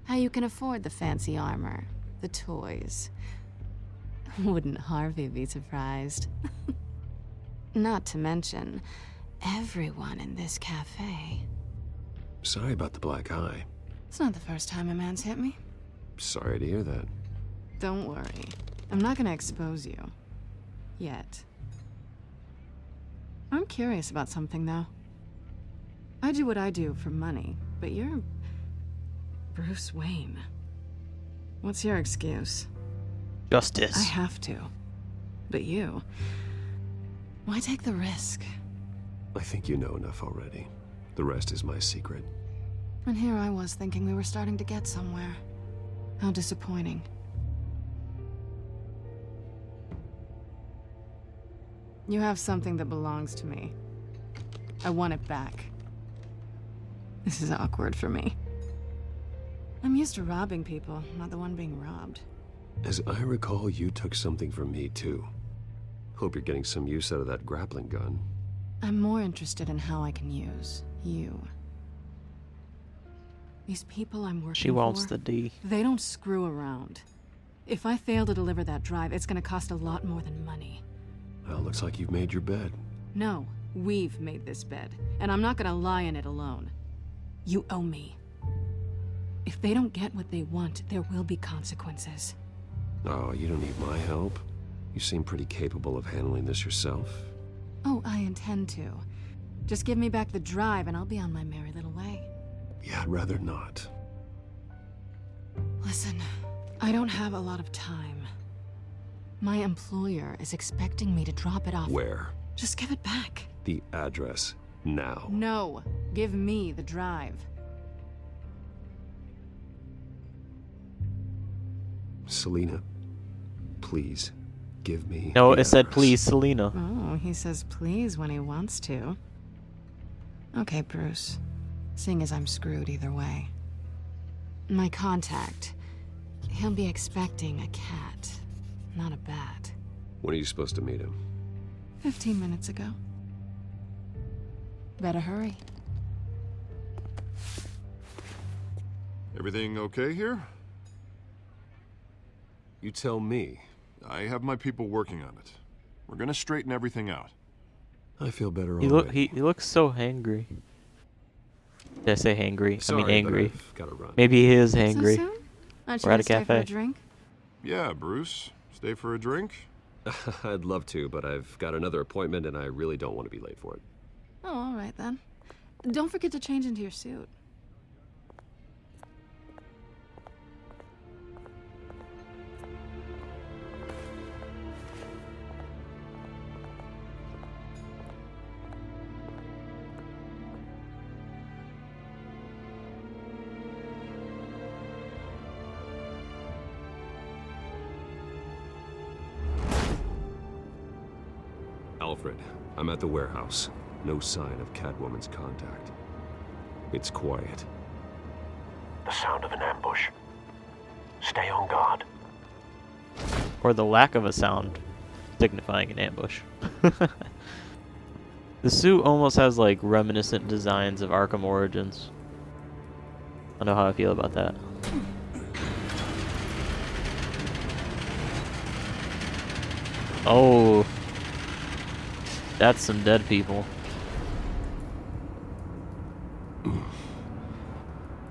How you can afford the fancy armor, the toys. Wouldn't Harvey be surprised? Not to mention, everyone in this cafe. Sorry about the black eye. It's not the first time a man's hit me. Sorry to hear that. Don't worry. I'm not gonna expose you. Yet. I'm curious about something, though. I do what I do for money, but you're Bruce Wayne. What's your excuse? Justice. I have to. But you... why take the risk? I think you know enough already. The rest is my secret. And here I was thinking we were starting to get somewhere. How disappointing. You have something that belongs to me. I want it back. This is awkward for me. I'm used to robbing people, not the one being robbed. As I recall, you took something from me, too. Hope you're getting some use out of that grappling gun. I'm more interested in how I can use you. These people I'm working for... She wants the D. They don't screw around. If I fail to deliver that drive, it's gonna cost a lot more than money. Well, looks like you've made your bed. No, we've made this bed, and I'm not gonna lie in it alone. You owe me. If they don't get what they want, there will be consequences. Oh, you don't need my help. You seem pretty capable of handling this yourself. Oh, I intend to. Just give me back the drive and I'll be on my merry little way. Yeah, I'd rather not. Listen, I don't have a lot of time. My employer is expecting me to drop it off. Where? Just give it back. The address, now. No, give me the drive. Selina, please, give me No, the it said address. please, Selena. Oh, he says please when he wants to. Okay, Bruce. Seeing as I'm screwed either way. My contact. He'll be expecting a cat, not a bat. When are you supposed to meet him? 15 minutes ago. Better hurry. Everything okay here? You tell me. I have my people working on it. We're gonna straighten everything out. I feel better He already. he looks so hangry. Did I say hangry? I mean Sorry, but angry. I've gotta run. Maybe he is So hangry. soon? Aren't you We're at gonna a stay for a cafe. drink? Yeah, Bruce. Stay for a drink? I'd love to, but I've got another appointment and I really don't want to be late for it. Oh, all right then. Don't forget to change into your suit. Alfred, I'm at the warehouse. No sign of Catwoman's contact. It's quiet. The sound of an ambush. Stay on guard. Or the lack of a sound signifying an ambush. The suit almost has like reminiscent designs of Arkham Origins. I know how I feel about that. Oh, that's some dead people.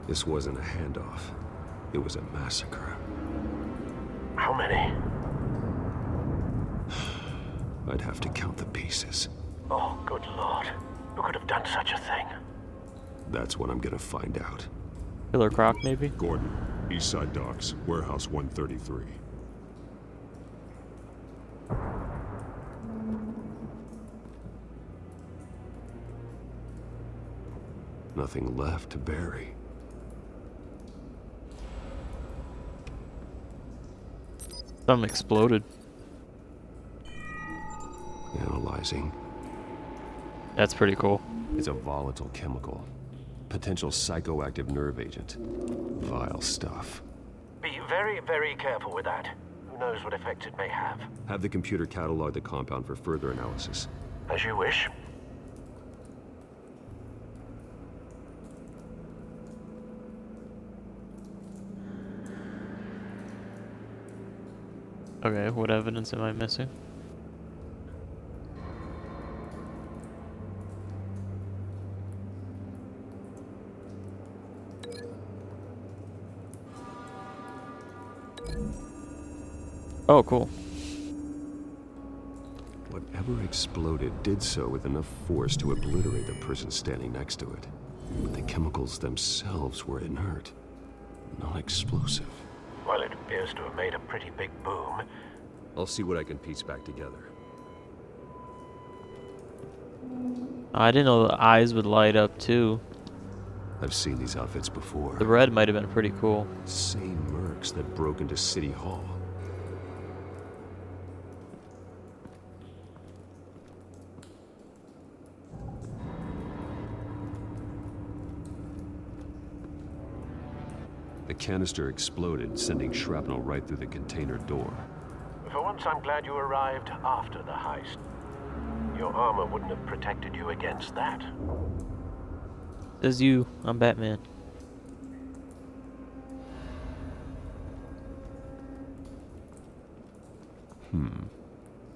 This wasn't a handoff. It was a massacre. How many? I'd have to count the pieces. Oh, good lord. Who could have done such a thing? That's what I'm gonna find out. Killer Croc, maybe? Gordon, Eastside Docks, Warehouse 133. Nothing left to bury. Something exploded. Analyzing. That's pretty cool. It's a volatile chemical. Potential psychoactive nerve agent. Vile stuff. Be very, very careful with that. Who knows what effect it may have? Have the computer catalog the compound for further analysis. As you wish. Okay, what evidence am I missing? Oh, cool. Whatever exploded did so with enough force to obliterate the person standing next to it. But the chemicals themselves were inert, non-explosive. Well, it appears to have made a pretty big boom. I'll see what I can piece back together. I didn't know the eyes would light up too. I've seen these outfits before. The red might have been pretty cool. Same mercs that broke into City Hall. The canister exploded, sending shrapnel right through the container door. For once, I'm glad you arrived after the heist. Your armor wouldn't have protected you against that. Says you, I'm Batman.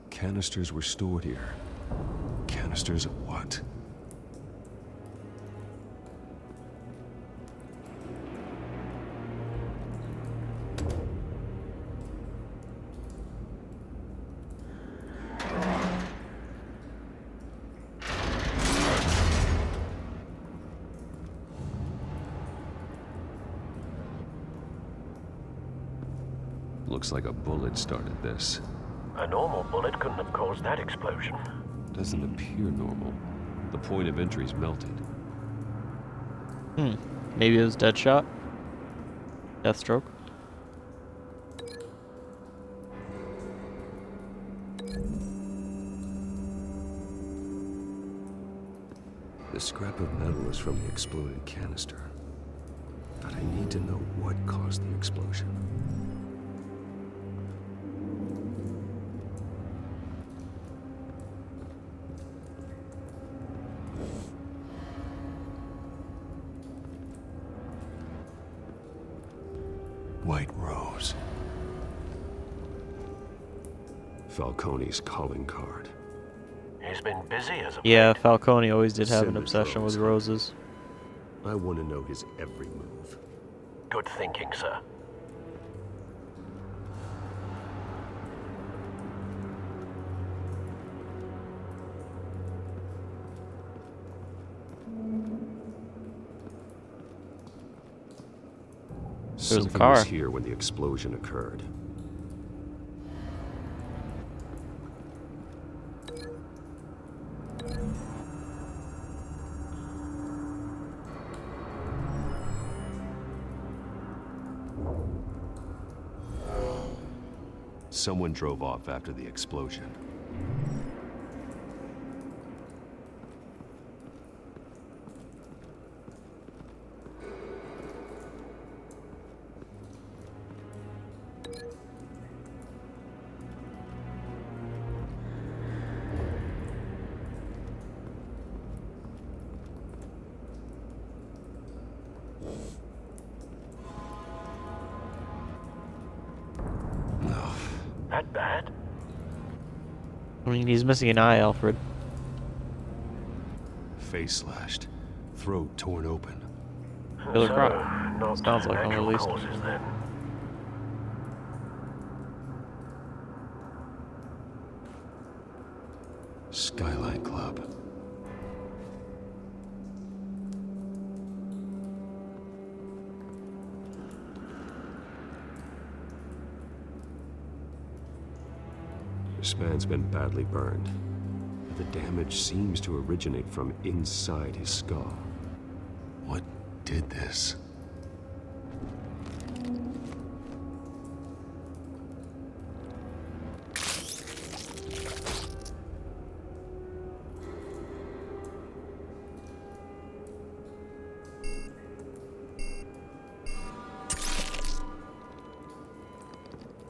Canisters were stored here. Canisters of what? Looks like a bullet started this. A normal bullet couldn't have caused that explosion. Doesn't appear normal. The point of entry's melted. Maybe it was Deadshot? Deathstroke? The scrap of metal is from the exploded canister. But I need to know what caused the explosion. White Rose. Falcone's calling card. He's been busy as of Yeah, late. Falcone always did have an Cinder's obsession with rose. roses. I want to know his every move. Good thinking, sir. There's a Something car. was here when the explosion occurred. Someone drove off after the explosion. That bad? I mean, he's missing an eye, Alfred. Face slashed, throat torn open. Killer So, crop. not Sounds like him, at natural least. causes then. Skyline Club. This man's been badly burned. But the damage seems to originate from inside his skull. What did this?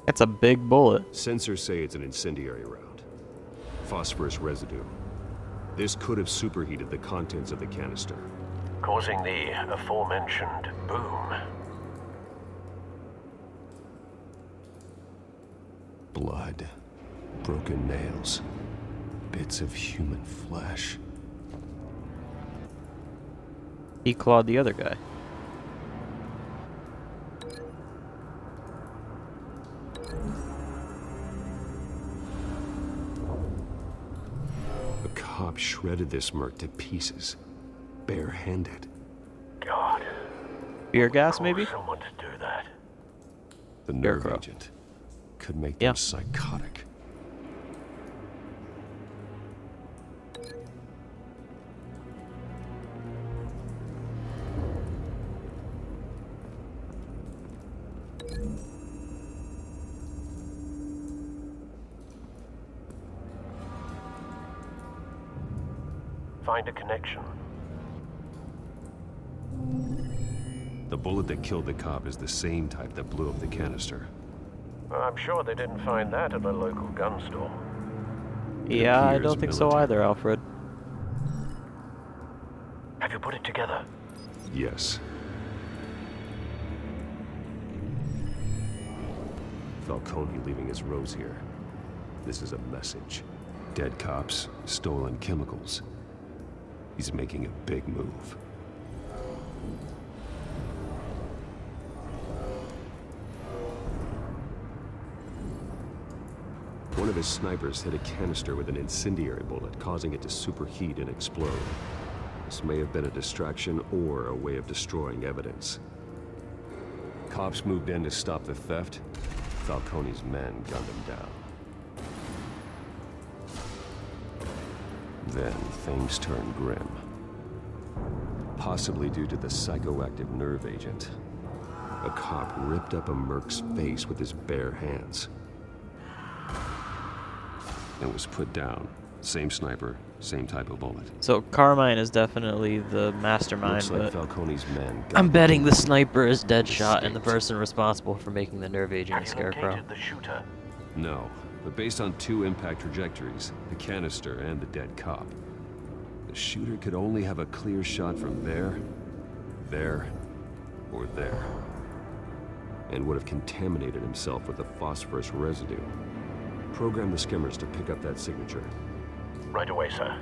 That's a big bullet. Sensors say it's an incendiary round. Phosphorus residue. This could have superheated the contents of the canister. Causing the aforementioned boom. Blood. Broken nails. Bits of human flesh. He clawed the other guy. A cop shredded this merc to pieces. Barehanded. God. Beer gas, maybe? Someone to do that. The nerve Scarecrow. agent could make Yeah. them psychotic. Find a connection. The bullet that killed the cop is the same type that blew up the canister. I'm sure they didn't find that at a local gun store. Yeah, I appears don't think so military. either, Alfred. Have you put it together? Yes. Falcone leaving his rose here. This is a message. Dead cops, stolen chemicals. He's making a big move. One of his snipers hit a canister with an incendiary bullet, causing it to superheat and explode. This may have been a distraction or a way of destroying evidence. Cops moved in to stop the theft. Falcone's men gunned him down. Then things turned grim. Possibly due to the psychoactive nerve agent. A cop ripped up a merc's face with his bare hands. And was put down. Same sniper, same type of bullet. So Carmine is definitely the mastermind, Looks like but Falcone's men I'm got betting him. the sniper is Deadshot and the Escaped. person responsible for making the nerve agent a Have you Scarecrow. located the shooter? No, but based on two impact trajectories, the canister and the dead cop, the shooter could only have a clear shot from there, or there. and would have contaminated himself with the phosphorus residue. Program the skimmers to pick up that signature. Right away, sir.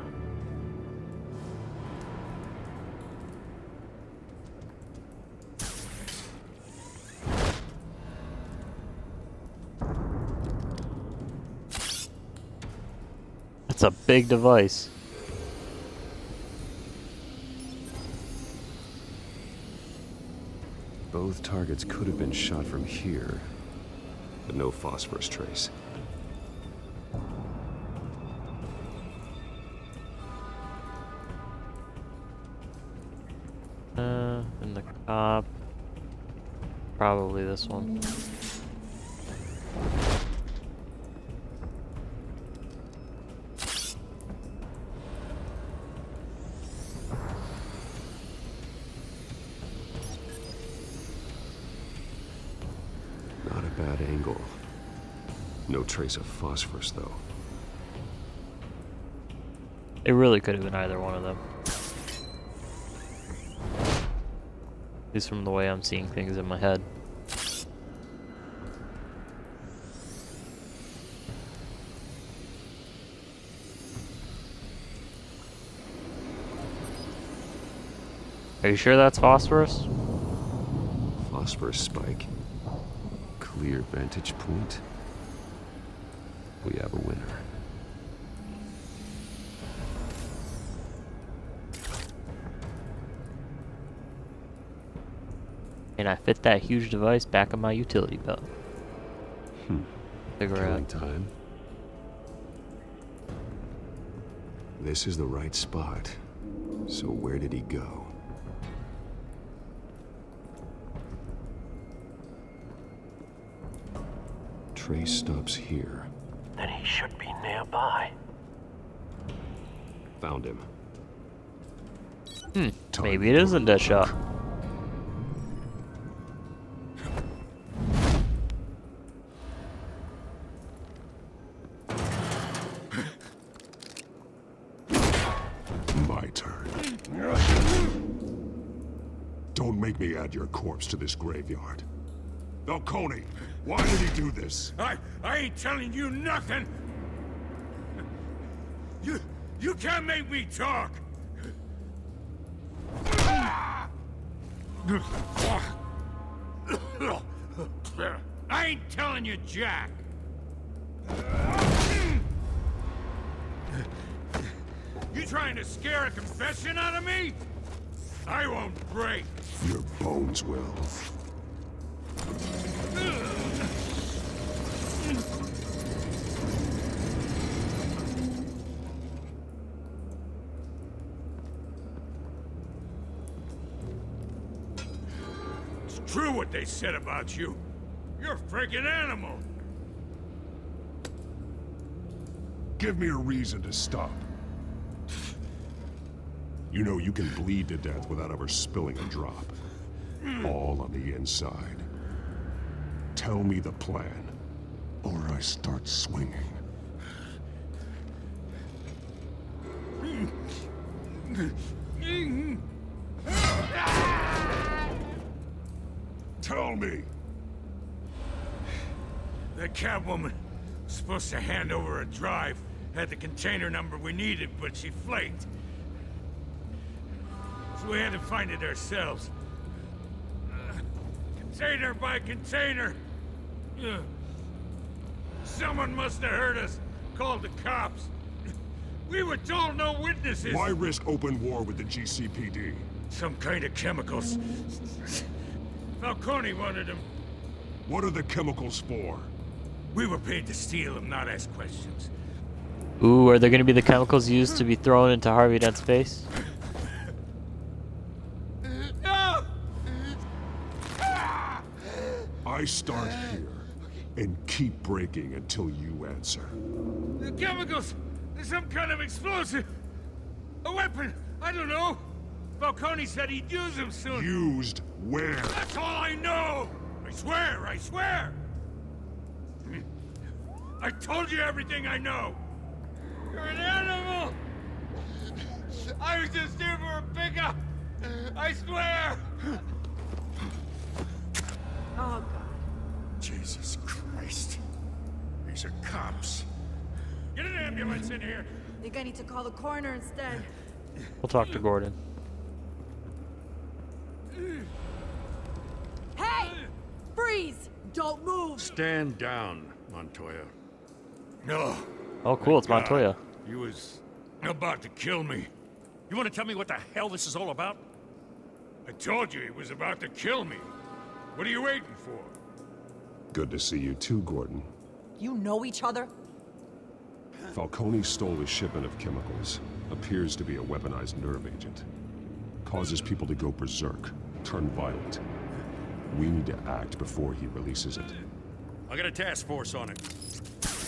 That's a big device. Both targets could have been shot from here, but no phosphorus trace. And the cop. Probably this one. Not a bad angle. No trace of phosphorus, though. It really could have been either one of them. At least from the way I'm seeing things in my head. Are you sure that's phosphorus? Phosphorus spike. Clear vantage point. We have a winner. And I fit that huge device back in my utility belt. Killing time. This is the right spot. So where did he go? Trace stops here. Then he should be nearby. Found him. Maybe it isn't Deadshot. My turn. Don't make me add your corpse to this graveyard. Falcone, why did he do this? I ain't telling you nothing. You can't make me talk. I ain't telling you jack. You trying to scare a confession out of me? I won't break. Your bones will. It's true what they said about you. You're a freaking animal. Give me a reason to stop. You know you can bleed to death without ever spilling a drop. All on the inside. Tell me the plan, or I start swinging. Tell me! The Catwoman was supposed to hand over a drive. Had the container number we needed, but she flaked. So we had to find it ourselves. Container by container. Someone must have heard us. Called the cops. We were told no witnesses. Why risk open war with the GCPD? Some kind of chemicals. Falcone wanted them. What are the chemicals for? We were paid to steal them, not ask questions. Ooh, are there going to be the chemicals used to be thrown into Harvey Dent's face? I start here and keep breaking until you answer. The chemicals! There's some kind of explosive! A weapon! I don't know! Falcone said he'd use them soon. Used where? That's all I know! I swear, I swear! I told you everything I know! You're an animal! I was just here for a pickup! I swear! Oh, God. ambulance in here. I think I need to call the coroner instead. We'll talk to Gordon. Hey! Freeze! Don't move! Stand down, Montoya. No. Oh, cool, it's My God, Montoya. He was about to kill me. You want to tell me what the hell this is all about? I told you he was about to kill me. What are you waiting for? Good to see you too, Gordon. You know each other? Falcone stole a shipment of chemicals. Appears to be a weaponized nerve agent. Causes people to go berserk, turn violent. We need to act before he releases it. I got a task force on it.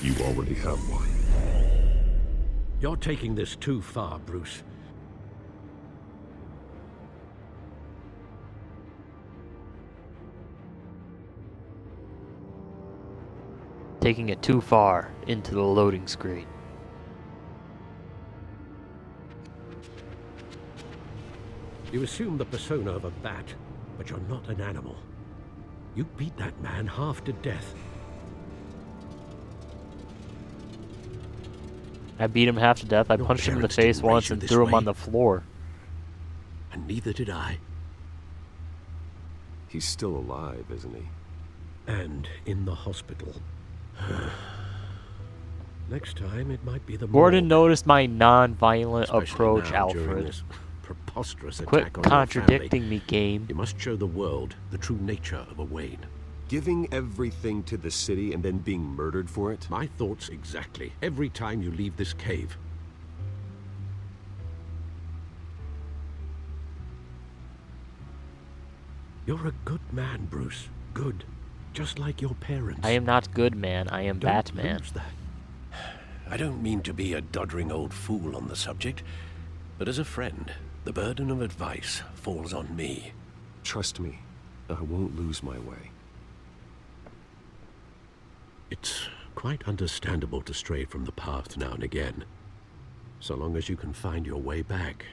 You already have one. You're taking this too far, Bruce. Taking it too far into the loading screen. You assume the persona of a bat, but you're not an animal. You beat that man half to death. I beat him half to death. I Your punched him in the parents face didn't raise once you and this threw him way. on the floor. And neither did I. He's still alive, isn't he? And in the hospital. Next time, it might be the Gordon morgue. noticed my non-violent Especially approach, now, during Alfred. this preposterous Quit attack on your contradicting family. me, game. You must show the world the true nature of a Wayne. Giving everything to the city and then being murdered for it? My thoughts exactly. Every time you leave this cave. You're a good man, Bruce. Good. Just like your parents. I am not good, man. I am Don't Batman. lose that. I don't mean to be a doddering old fool on the subject, but as a friend, the burden of advice falls on me. Trust me, I won't lose my way. It's quite understandable to stray from the path now and again, so long as you can find your way back.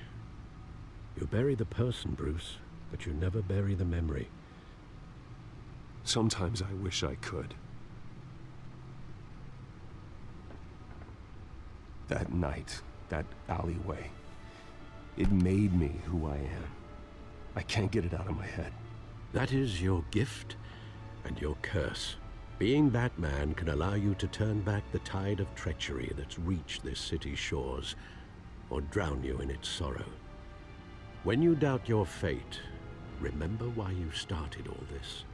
You bury the person, Bruce, but you never bury the memory. Sometimes I wish I could. That night, that alleyway, it made me who I am. I can't get it out of my head. That is your gift and your curse. Being Batman can allow you to turn back the tide of treachery that's reached this city's shores, or drown you in its sorrow. When you doubt your fate, remember why you started all this.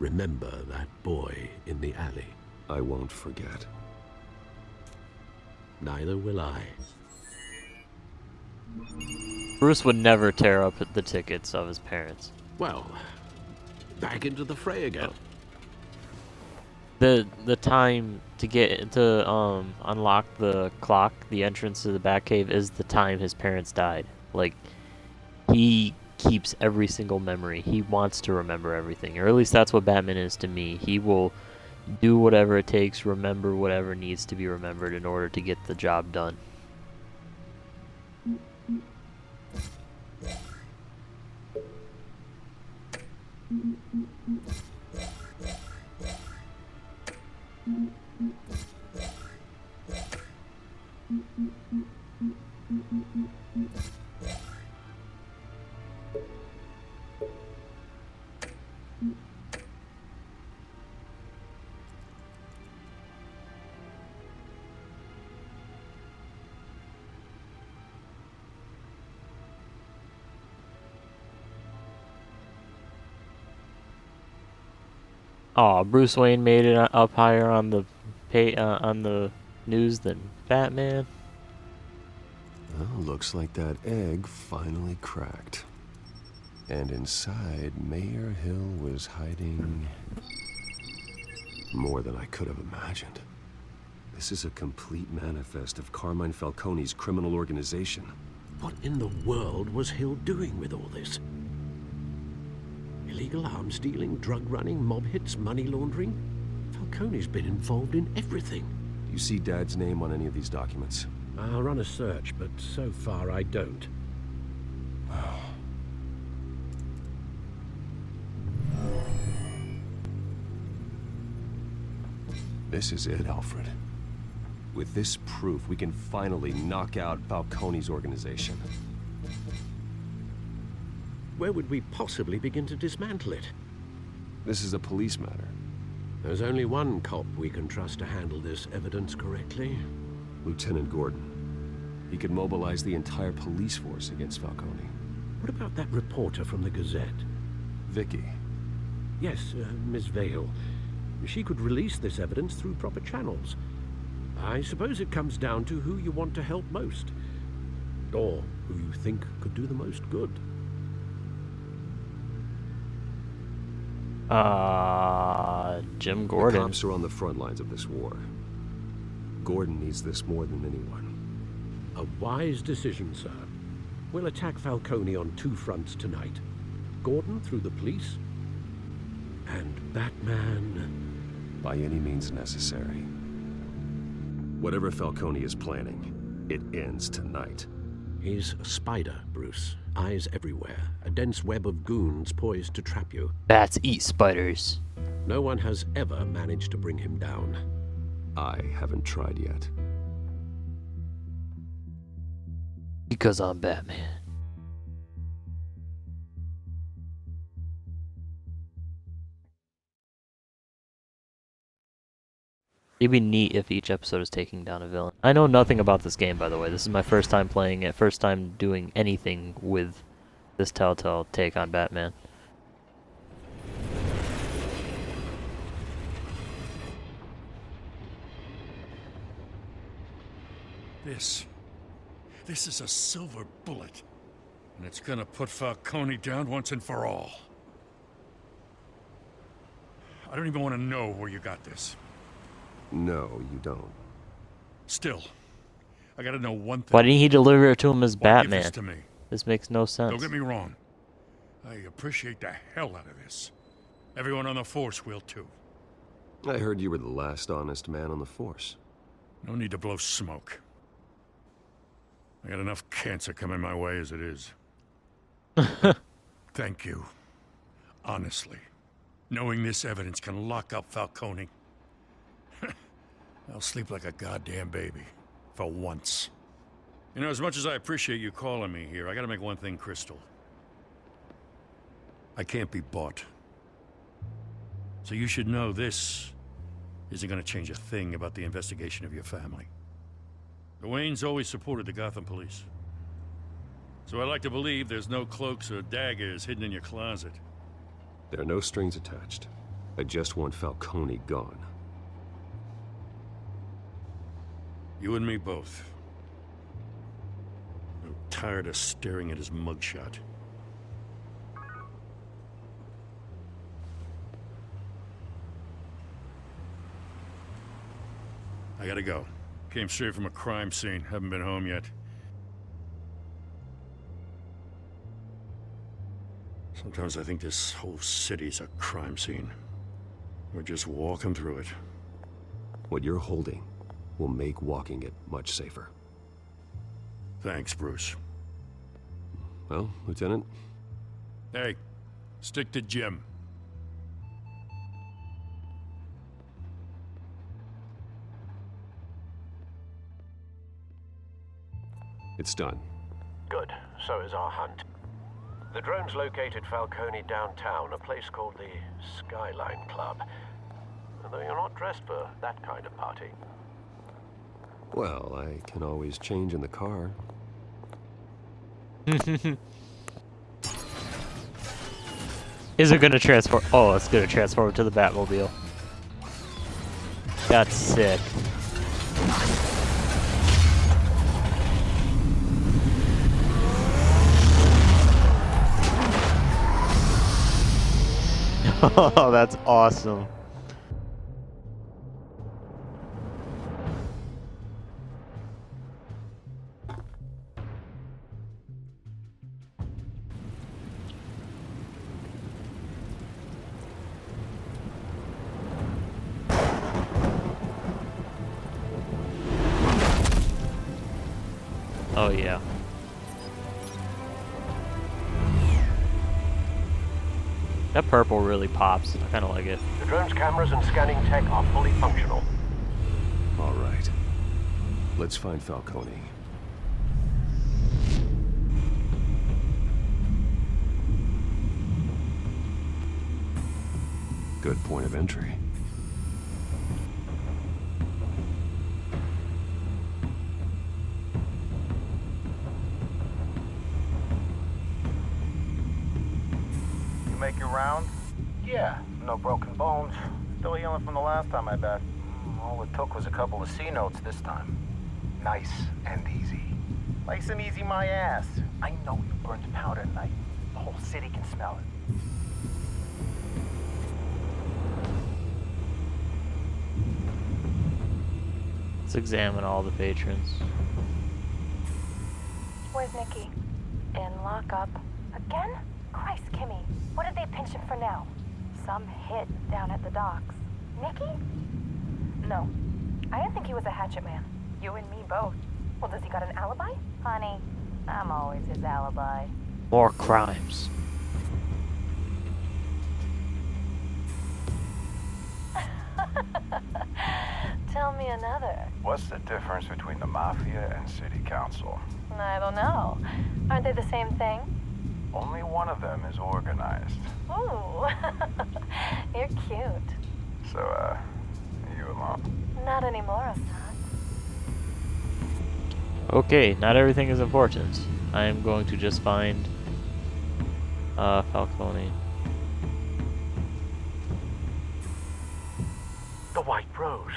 Remember that boy in the alley. I won't forget. Neither will I. Bruce would never tear up the tickets of his parents. Well, back into the fray again. The time to get to unlock the clock, the entrance to the Batcave, is the time his parents died. Like, he keeps every single memory. He wants to remember everything, or at least that's what Batman is to me. He will do whatever it takes, remember whatever needs to be remembered in order to get the job done. Oh, Bruce Wayne made it up higher on the news than Batman. Well, looks like that egg finally cracked. And inside, Mayor Hill was hiding more than I could have imagined. This is a complete manifest of Carmine Falcone's criminal organization. What in the world was Hill doing with all this? Illegal arms dealing, drug running, mob hits, money laundering? Falcone's been involved in everything. Do you see Dad's name on any of these documents? I'll run a search, but so far I don't. This is it, Alfred. With this proof, we can finally knock out Falcone's organization. Where would we possibly begin to dismantle it? This is a police matter. There's only one cop we can trust to handle this evidence correctly. Lieutenant Gordon. He could mobilize the entire police force against Falcone. What about that reporter from the Gazette? Vicky. Yes, Miss Vale. She could release this evidence through proper channels. I suppose it comes down to who you want to help most. Or who you think could do the most good. Jim Gordon. The cops are on the front lines of this war. Gordon needs this more than anyone. A wise decision, sir. We'll attack Falcone on two fronts tonight. Gordon through the police, and Batman... by any means necessary. Whatever Falcone is planning, it ends tonight. He's a spider, Bruce. Eyes everywhere. A dense web of goons poised to trap you. Bats eat spiders. No one has ever managed to bring him down. I haven't tried yet. Because I'm Batman. It'd be neat if each episode is taking down a villain. I know nothing about this game, by the way. This is my first time playing it, first time doing anything with this Telltale take on Batman. This is a silver bullet. And it's gonna put Falcone down once and for all. I don't even want to know where you got this. No, you don't. Still, I gotta know one thing. Why didn't he deliver it to him as Why give Batman? this to me? This makes no sense. Don't get me wrong. I appreciate the hell out of this. Everyone on the force will too. I heard you were the last honest man on the force. No need to blow smoke. I got enough cancer coming my way as it is. Thank you. Honestly. Knowing this evidence can lock up Falcone. I'll sleep like a goddamn baby. For once. You know, as much as I appreciate you calling me here, I gotta make one thing crystal. I can't be bought. So you should know this isn't gonna change a thing about the investigation of your family. The Waynes always supported the Gotham police. So I like to believe there's no cloaks or daggers hidden in your closet. There are no strings attached. I just want Falcone gone. You and me both. I'm tired of staring at his mugshot. I gotta go. Came straight from a crime scene. Haven't been home yet. Sometimes I think this whole city's a crime scene. We're just walking through it. What you're holding will make walking it much safer. Thanks, Bruce. Well, Lieutenant? Hey, stick to Jim. It's done. Good. So is our hunt. The drones located Falcone downtown, a place called the Skyline Club. Although you're not dressed for that kind of party. Well, I can always change in the car. Is it gonna transform? Oh, it's gonna transform to the Batmobile. That's sick. Oh, that's awesome. Oh, yeah. That purple really pops. I kind of like it. The drone's cameras and scanning tech are fully functional. All right. Let's find Falcone. Good point of entry. You make your round? Yeah, no broken bones. Still healing from the last time, I bet. All it took was a couple of C notes this time. Nice and easy. Nice and easy my ass. I know you burned powder tonight. The whole city can smell it. Let's examine all the patrons. Where's Nikki? In lockup. Again? Christ, Kimmy. What did they pinch him for now? Some hit down at the docks. Nikki? No. I didn't think he was a hatchet man. You and me both. Well, does he got an alibi? Honey, I'm always his alibi. More crimes. Tell me another. What's the difference between the Mafia and City Council? I don't know. Aren't they the same thing? Only one of them is organized. Ooh. You're cute. So, you alone? Not anymore, I'm not. Okay, not everything is important. I am going to just find Falcone. The White Rose.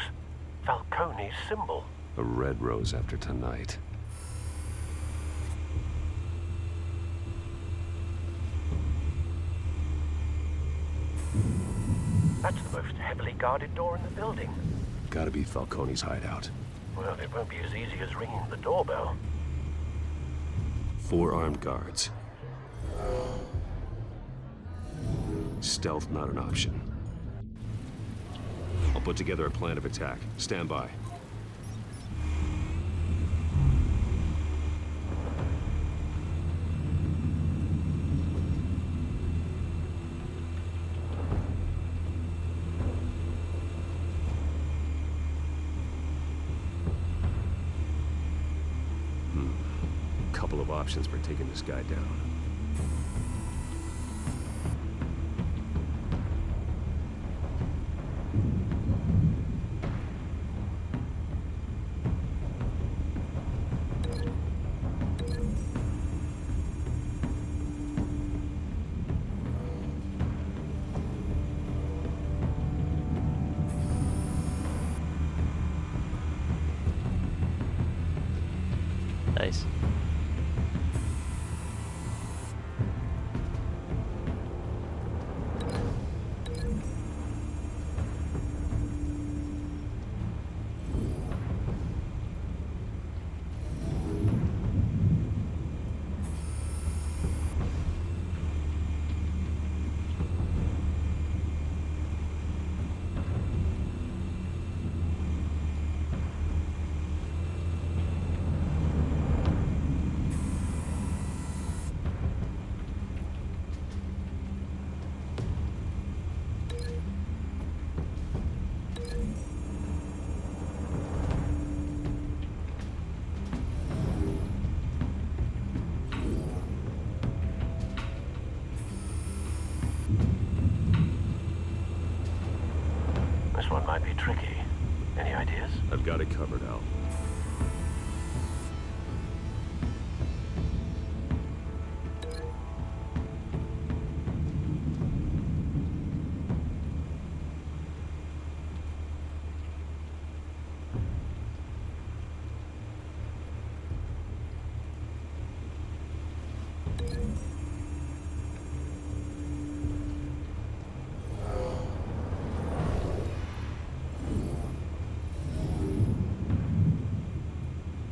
Falcone's symbol. A red rose after tonight. That's the most heavily guarded door in the building. Gotta be Falcone's hideout. Well, it won't be as easy as ringing the doorbell. 4 armed guards. Stealth not an option. I'll put together a plan of attack. Stand by. Couple of options for taking this guy down. Nice. This one might be tricky. Any ideas? I've got it covered, Al.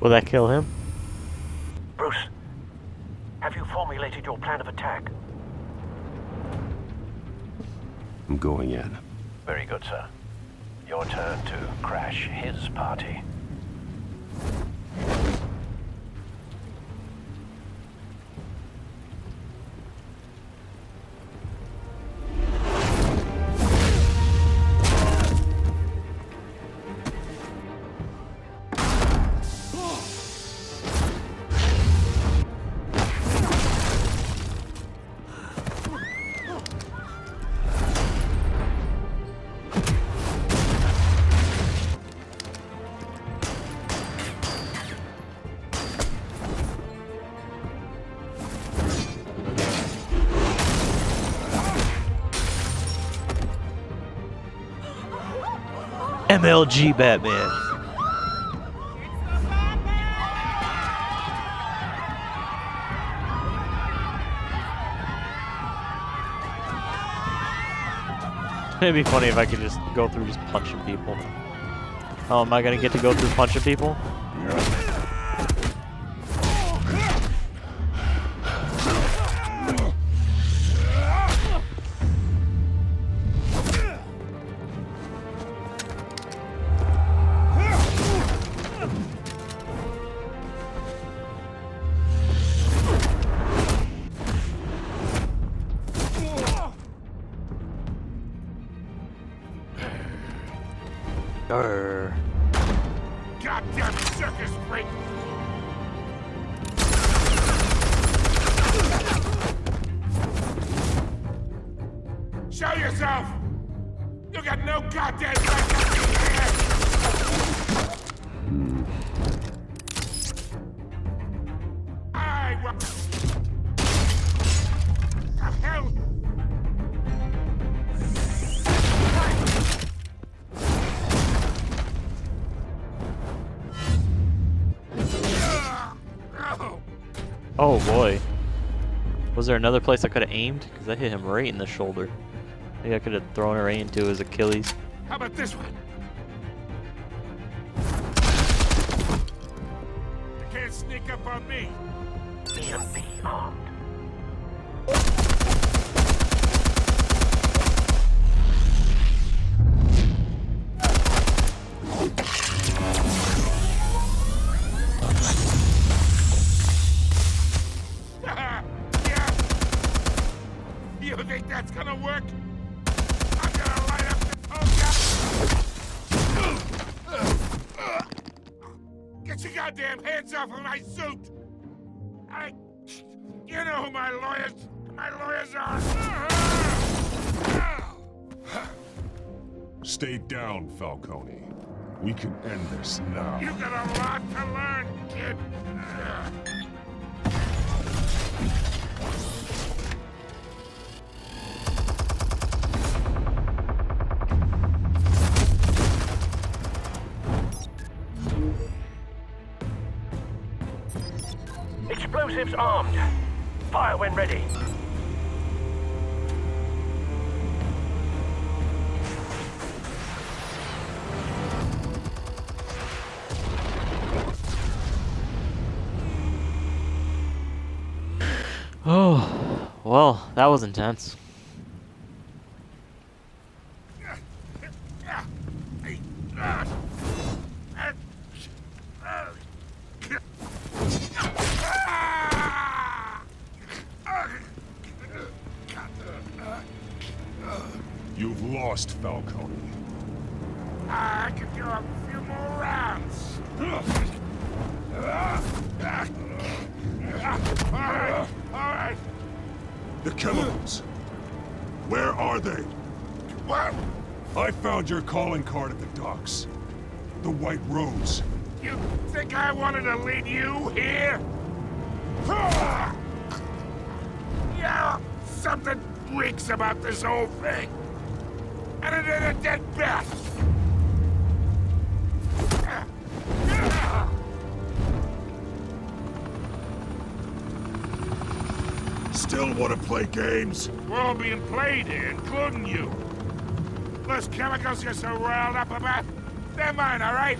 Will that kill him? Bruce, have you formulated your plan of attack? I'm going in. Very good, sir. Your turn to crash his party. MLG Batman. It'd be funny if I could just go through just punching people. Oh, am I gonna get to go through punching people? Goddamn circus freak! Show yourself! You got no goddamn right to be here! I want... The hell? Oh boy. Was there another place I could have aimed? Because I hit him right in the shoulder. Maybe I could have thrown it right into his Achilles. How about this one? You can't sneak up on me. BMP armed. You think that's gonna work? I'm gonna light up this whole guy. Get your goddamn hands off of my suit! You know who my lawyers are! Stay down, Falcone. We can end this now. You got a lot to learn, kid. Explosives armed. Fire when ready. Oh, well, that was intense. You've lost, Falcone. I could do a few more rounds. All right. The chemicals. Where are they? What? I found your calling card at the docks. The White Rose. You think I wanted to lead you here? Yeah, something reeks about this whole thing. And it ain't a dead bat. Still want to play games? We're all being played here, including you. Those chemicals you're so riled up about, they're mine, all right?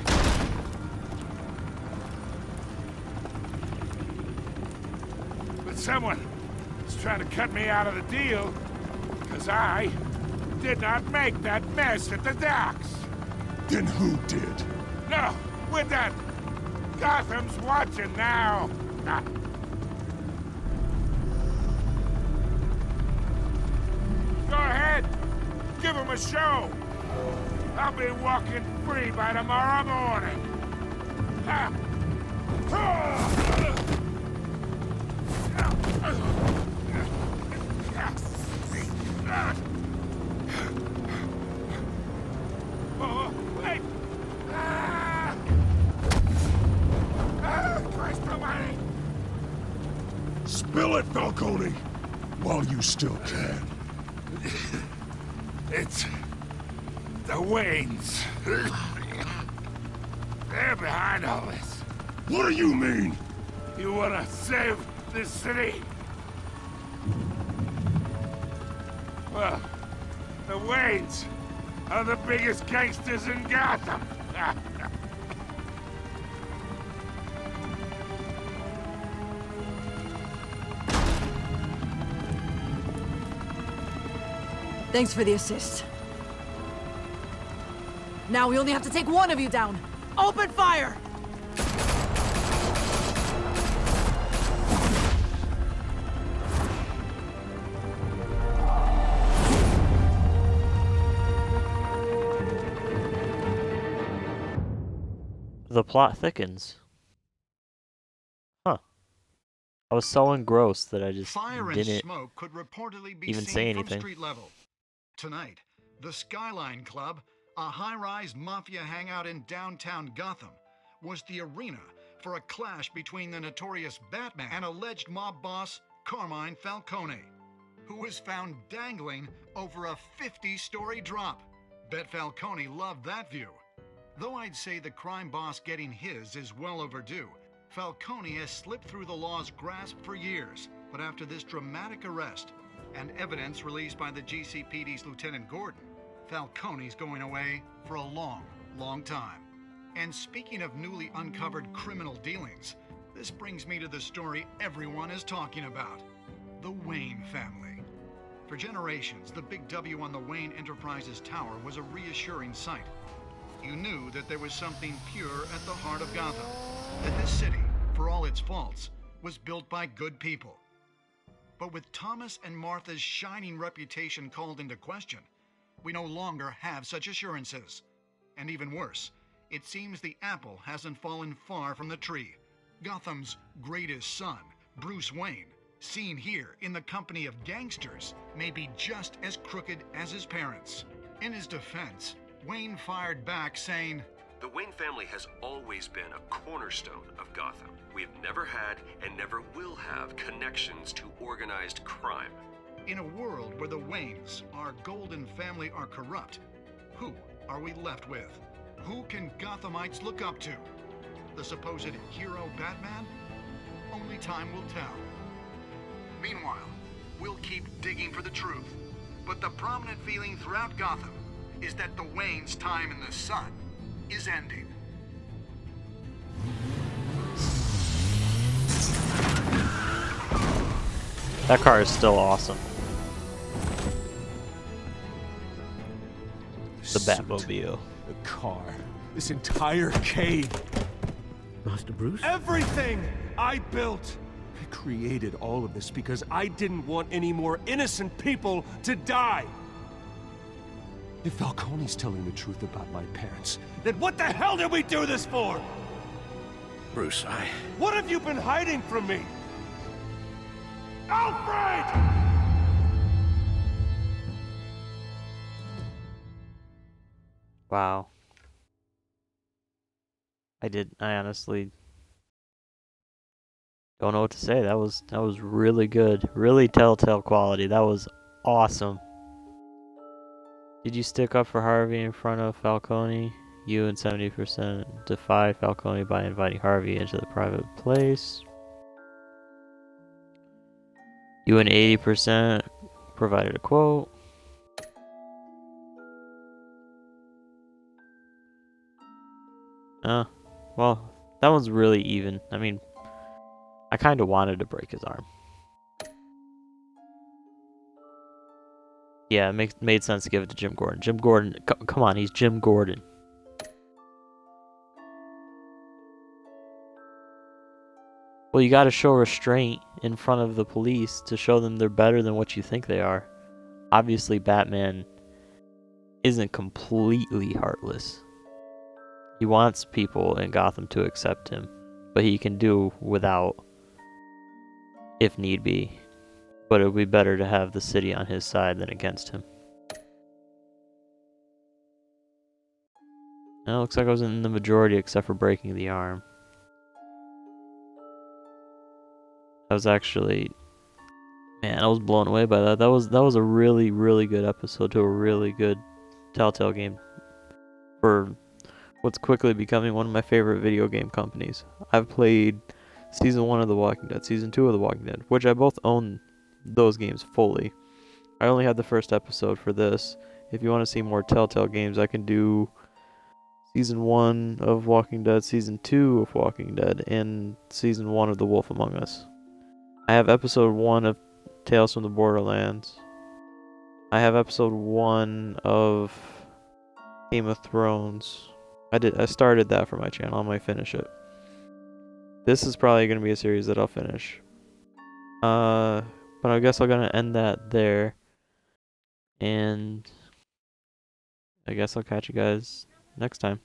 But someone is trying to cut me out of the deal, because I did not make that mess at the docks. Then who did? No, we're done. Gotham's watching now. Go ahead. Give him a show. I'll be walking free by tomorrow morning. Oh, wait. Christ almighty. Spill it, Falcone, while you still can. The Waynes. They're behind all this. What do you mean? You wanna save this city? Well, the Waynes are the biggest gangsters in Gotham. Thanks for the assist. Now we only have to take one of you down. Open fire! The plot thickens. Huh. I was so engrossed that I just Fire and didn't smoke could reportedly be even seen say from anything. street level. Tonight, the Skyline Club, a high-rise mafia hangout in downtown Gotham, was the arena for a clash between the notorious Batman and alleged mob boss Carmine Falcone, who was found dangling over a 50-story drop. Bet Falcone loved that view. Though I'd say the crime boss getting his is well overdue, Falcone has slipped through the law's grasp for years. But after this dramatic arrest and evidence released by the GCPD's Lieutenant Gordon, Falcone's going away for a long, long time. And speaking of newly uncovered criminal dealings, this brings me to the story everyone is talking about: the Wayne family. For generations, the big W on the Wayne Enterprises Tower was a reassuring sight. You knew that there was something pure at the heart of Gotham, that this city, for all its faults, was built by good people. But with Thomas and Martha's shining reputation called into question, we no longer have such assurances. And even worse, it seems the apple hasn't fallen far from the tree. Gotham's greatest son, Bruce Wayne, seen here in the company of gangsters, may be just as crooked as his parents. In his defense, Wayne fired back saying, "The Wayne family has always been a cornerstone of Gotham. We have never had and never will have connections to organized crime." In a world where the Waynes, our golden family, are corrupt, who are we left with? Who can Gothamites look up to? The supposed hero Batman? Only time will tell. Meanwhile, we'll keep digging for the truth. But the prominent feeling throughout Gotham is that the Waynes' time in the sun is ending. That car is still awesome. The Batmobile. The car. This entire cave. Master Bruce? Everything I built. I created all of this because I didn't want any more innocent people to die. If Falcone's telling the truth about my parents, then what the hell did we do this for? Bruce, What have you been hiding from me? Alfred! Wow. I honestly don't know what to say. That was really good. Really Telltale quality. That was awesome. Did you stick up for Harvey in front of Falcone? You and 70% defied Falcone by inviting Harvey into the private place. You and 80% provided a quote. Well, that one's really even. I mean, I kind of wanted to break his arm. Yeah, it made sense to give it to Jim Gordon. Jim Gordon, come on, he's Jim Gordon. Well, you gotta show restraint in front of the police to show them they're better than what you think they are. Obviously, Batman isn't completely heartless. He wants people in Gotham to accept him, but he can do without, if need be. But it would be better to have the city on his side than against him. Now, it looks like I was in the majority except for breaking the arm. That was actually, man, I was blown away by that. That was a really, really good episode to a really good Telltale game. for what's quickly becoming one of my favorite video game companies. I've played Season 1 of The Walking Dead, Season 2 of The Walking Dead, which I both own those games fully. I only had the first episode for this. If you want to see more Telltale games, I can do Season 1 of Walking Dead, Season 2 of Walking Dead, and Season 1 of The Wolf Among Us. I have Episode 1 of Tales from the Borderlands. I have Episode 1 of Game of Thrones. I started that for my channel. I might finish it. This is probably going to be a series that I'll finish. But I guess I'm going to end that there. And I guess I'll catch you guys next time.